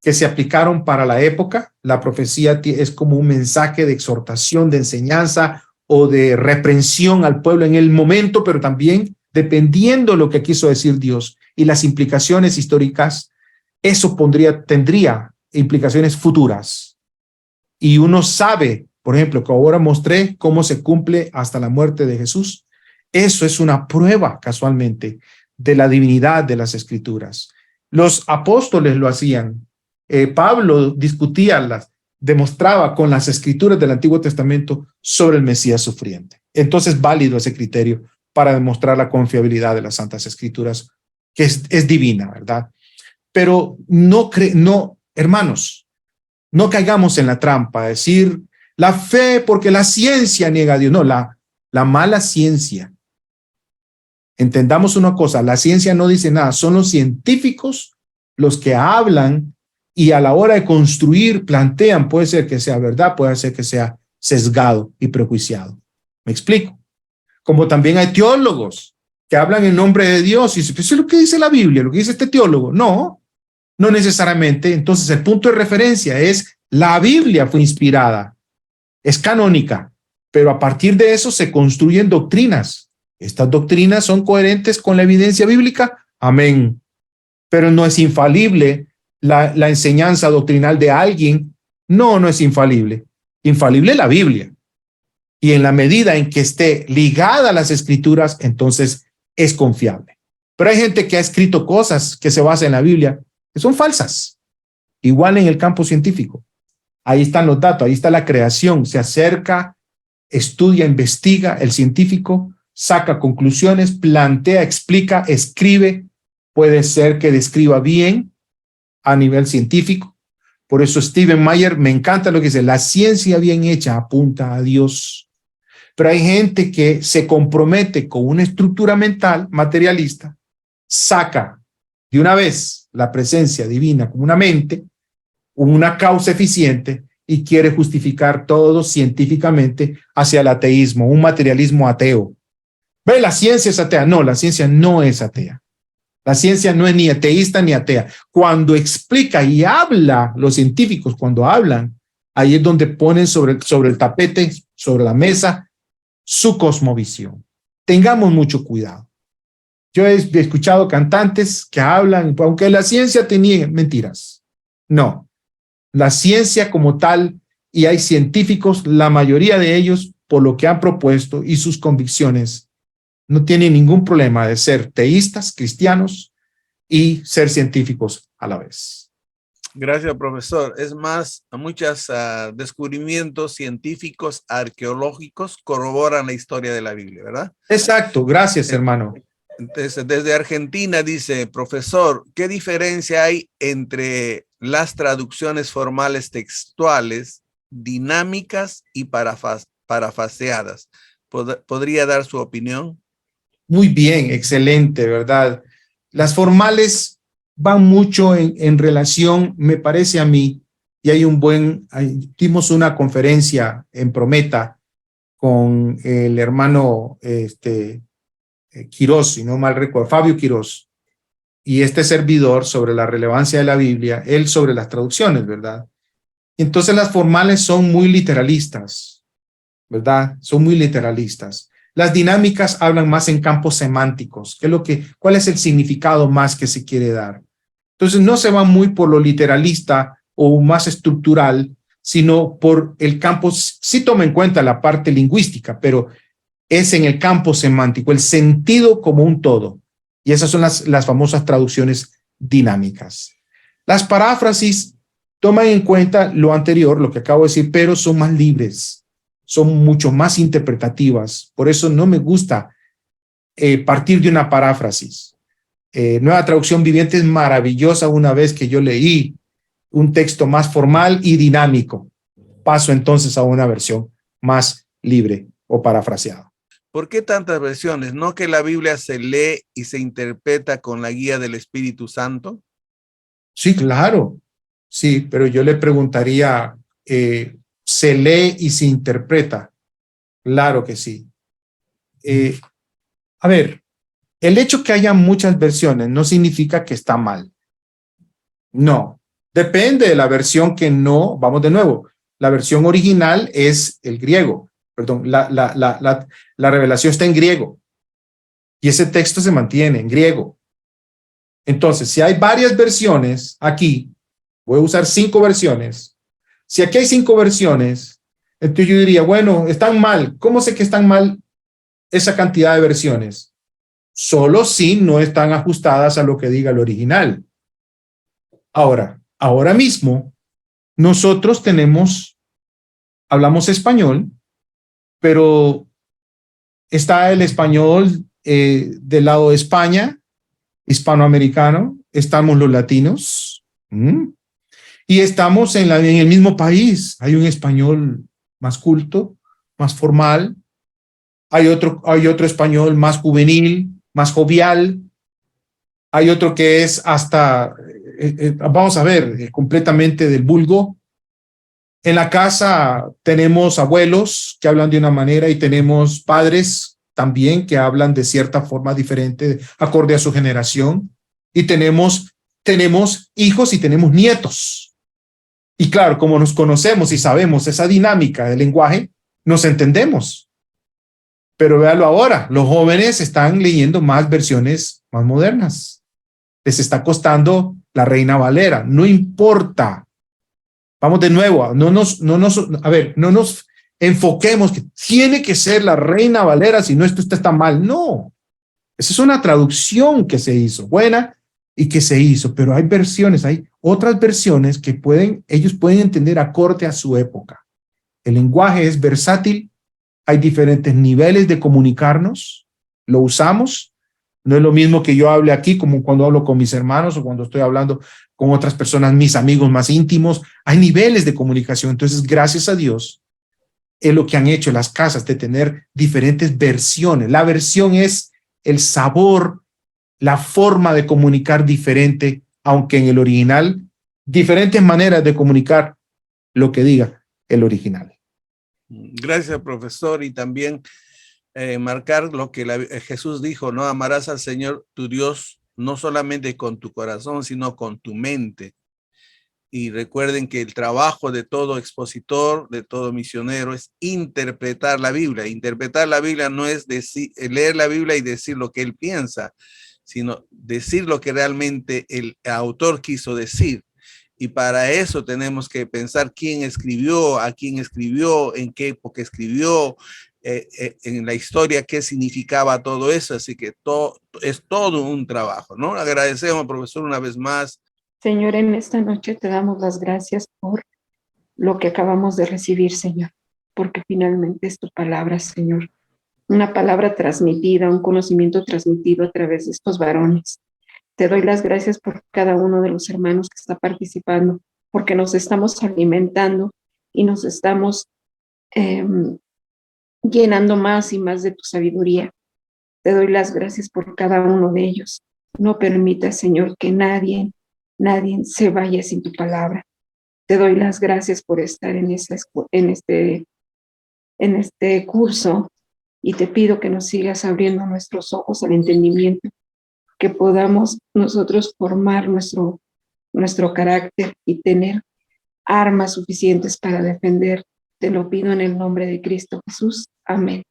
que se aplicaron para la época. La profecía es como un mensaje de exhortación, de enseñanza o de reprensión al pueblo en el momento, pero también dependiendo de lo que quiso decir Dios y las implicaciones históricas, eso tendría implicaciones futuras. Y uno sabe, por ejemplo, que ahora mostré cómo se cumple hasta la muerte de Jesús. Eso es una prueba, casualmente, de la divinidad de las Escrituras. Los apóstoles lo hacían. Pablo discutía demostraba con las escrituras del Antiguo Testamento sobre el Mesías sufriente. Entonces, válido ese criterio para demostrar la confiabilidad de las Santas Escrituras, que es divina, ¿verdad? Pero no, hermanos, no caigamos en la trampa de decir la fe porque la ciencia niega a Dios. No, la mala ciencia. Entendamos una cosa, la ciencia no dice nada, son los científicos los que hablan y a la hora de construir plantean, puede ser que sea verdad, puede ser que sea sesgado y prejuiciado. ¿Me explico? Como también hay teólogos que hablan en nombre de Dios y dicen, pues, ¿eso es lo que dice la Biblia, lo que dice este teólogo? No necesariamente. Entonces el punto de referencia es la Biblia fue inspirada, es canónica, pero a partir de eso se construyen doctrinas. ¿Estas doctrinas son coherentes con la evidencia bíblica? Amén. Pero no es infalible la enseñanza doctrinal de alguien. No es infalible. Infalible es la Biblia. Y en la medida en que esté ligada a las escrituras, entonces es confiable. Pero hay gente que ha escrito cosas que se basan en la Biblia que son falsas. Igual en el campo científico. Ahí están los datos, ahí está la creación. Se acerca, estudia, investiga el científico, saca conclusiones, plantea, explica, escribe. Puede ser que describa bien a nivel científico. Por eso Stephen Meyer, me encanta lo que dice, la ciencia bien hecha apunta a Dios. Pero hay gente que se compromete con una estructura mental materialista, saca de una vez la presencia divina como una mente, una causa eficiente y quiere justificar todo científicamente hacia el ateísmo, un materialismo ateo. ¿Ve? La ciencia es atea. No, la ciencia no es atea. La ciencia no es ni ateísta ni atea. Cuando explica y habla, los científicos cuando hablan, ahí es donde ponen sobre el tapete, sobre la mesa, su cosmovisión. Tengamos mucho cuidado. Yo he escuchado cantantes que hablan, aunque la ciencia te niegue, mentiras. No, la ciencia como tal, y hay científicos, la mayoría de ellos, por lo que han propuesto y sus convicciones, no tienen ningún problema de ser teístas, cristianos y ser científicos a la vez. Gracias, profesor. Es más, muchos descubrimientos científicos, arqueológicos corroboran la historia de la Biblia, ¿verdad? Exacto, gracias, hermano. Entonces, desde Argentina dice, profesor, ¿qué diferencia hay entre las traducciones formales textuales, dinámicas y parafaseadas? ¿Podría dar su opinión? Muy bien, excelente, ¿verdad? Las formales van mucho en relación, me parece a mí, y dimos una conferencia en Prometa con el hermano Quirós, si no mal recuerdo, Fabio Quirós, y este servidor sobre la relevancia de la Biblia, él sobre las traducciones, ¿verdad? Entonces las formales son muy literalistas, ¿verdad? Son muy literalistas. Las dinámicas hablan más en campos semánticos, ¿cuál es el significado más que se quiere dar? Entonces no se va muy por lo literalista o más estructural, sino por el campo, sí toma en cuenta la parte lingüística, pero es en el campo semántico, el sentido como un todo. Y esas son las famosas traducciones dinámicas. Las paráfrasis toman en cuenta lo anterior, lo que acabo de decir, pero son más libres, son mucho más interpretativas. Por eso no me gusta partir de una paráfrasis. Nueva Traducción Viviente es maravillosa. Una vez que yo leí un texto más formal y dinámico, paso entonces a una versión más libre o parafraseada. ¿Por qué tantas versiones? ¿No que la Biblia se lee y se interpreta con la guía del Espíritu Santo? Sí, claro. Sí, pero yo le preguntaría, ¿se lee y se interpreta? Claro que sí. A ver, el hecho que haya muchas versiones no significa que está mal. No, depende de la versión que no, vamos de nuevo, la versión original es el griego. Perdón, la revelación está en griego y ese texto se mantiene en griego. Entonces, si hay varias versiones aquí, voy a usar 5 versiones. Si aquí hay 5 versiones, entonces yo diría, bueno, están mal. ¿Cómo sé que están mal esa cantidad de versiones? Solo si no están ajustadas a lo que diga el original. Ahora mismo, nosotros hablamos español, pero está el español del lado de España, hispanoamericano, estamos los latinos, y estamos en el mismo país. Hay un español más culto, más formal, hay otro español más juvenil, más jovial, hay otro que es hasta, vamos a ver, completamente del vulgo. En la casa tenemos abuelos que hablan de una manera y tenemos padres también que hablan de cierta forma diferente, acorde a su generación. Y tenemos hijos y tenemos nietos. Y claro, como nos conocemos y sabemos esa dinámica del lenguaje, nos entendemos. Pero véalo ahora, los jóvenes están leyendo más versiones más modernas. Les está costando la Reina Valera, no importa. Vamos de nuevo, no nos enfoquemos que tiene que ser la Reina Valera, si no esto está mal. No, esa es una traducción que se hizo, buena y que se hizo, pero hay otras versiones que ellos pueden entender acorde a su época. El lenguaje es versátil, hay diferentes niveles de comunicarnos, lo usamos. No es lo mismo que yo hable aquí como cuando hablo con mis hermanos o cuando estoy hablando con otras personas, mis amigos más íntimos. Hay niveles de comunicación. Entonces, gracias a Dios, es lo que han hecho las casas de tener diferentes versiones. La versión es el sabor, la forma de comunicar diferente, aunque en el original, diferentes maneras de comunicar lo que diga el original. Gracias, profesor. Y también marcar lo que Jesús dijo, ¿no? Amarás al Señor tu Dios no solamente con tu corazón, sino con tu mente. Y recuerden que el trabajo de todo expositor, de todo misionero, es interpretar la Biblia. Interpretar la Biblia no es leer la Biblia y decir lo que él piensa, sino decir lo que realmente el autor quiso decir. Y para eso tenemos que pensar quién escribió, a quién escribió, en qué época escribió, en la historia qué significaba todo eso. Así que es todo un trabajo, ¿no? Agradecemos, profesor, una vez más. Señor, en esta noche te damos las gracias por lo que acabamos de recibir, Señor, porque finalmente es tu palabra, Señor. Una palabra transmitida, un conocimiento transmitido a través de estos varones. Te doy las gracias por cada uno de los hermanos que está participando, porque nos estamos alimentando y nos estamos llenando más y más de tu sabiduría. Te doy las gracias por cada uno de ellos. No permitas, Señor, que nadie se vaya sin tu palabra. Te doy las gracias por estar en este curso y te pido que nos sigas abriendo nuestros ojos al entendimiento, que podamos nosotros formar nuestro carácter y tener armas suficientes para defender. Te lo pido en el nombre de Cristo Jesús. Amén.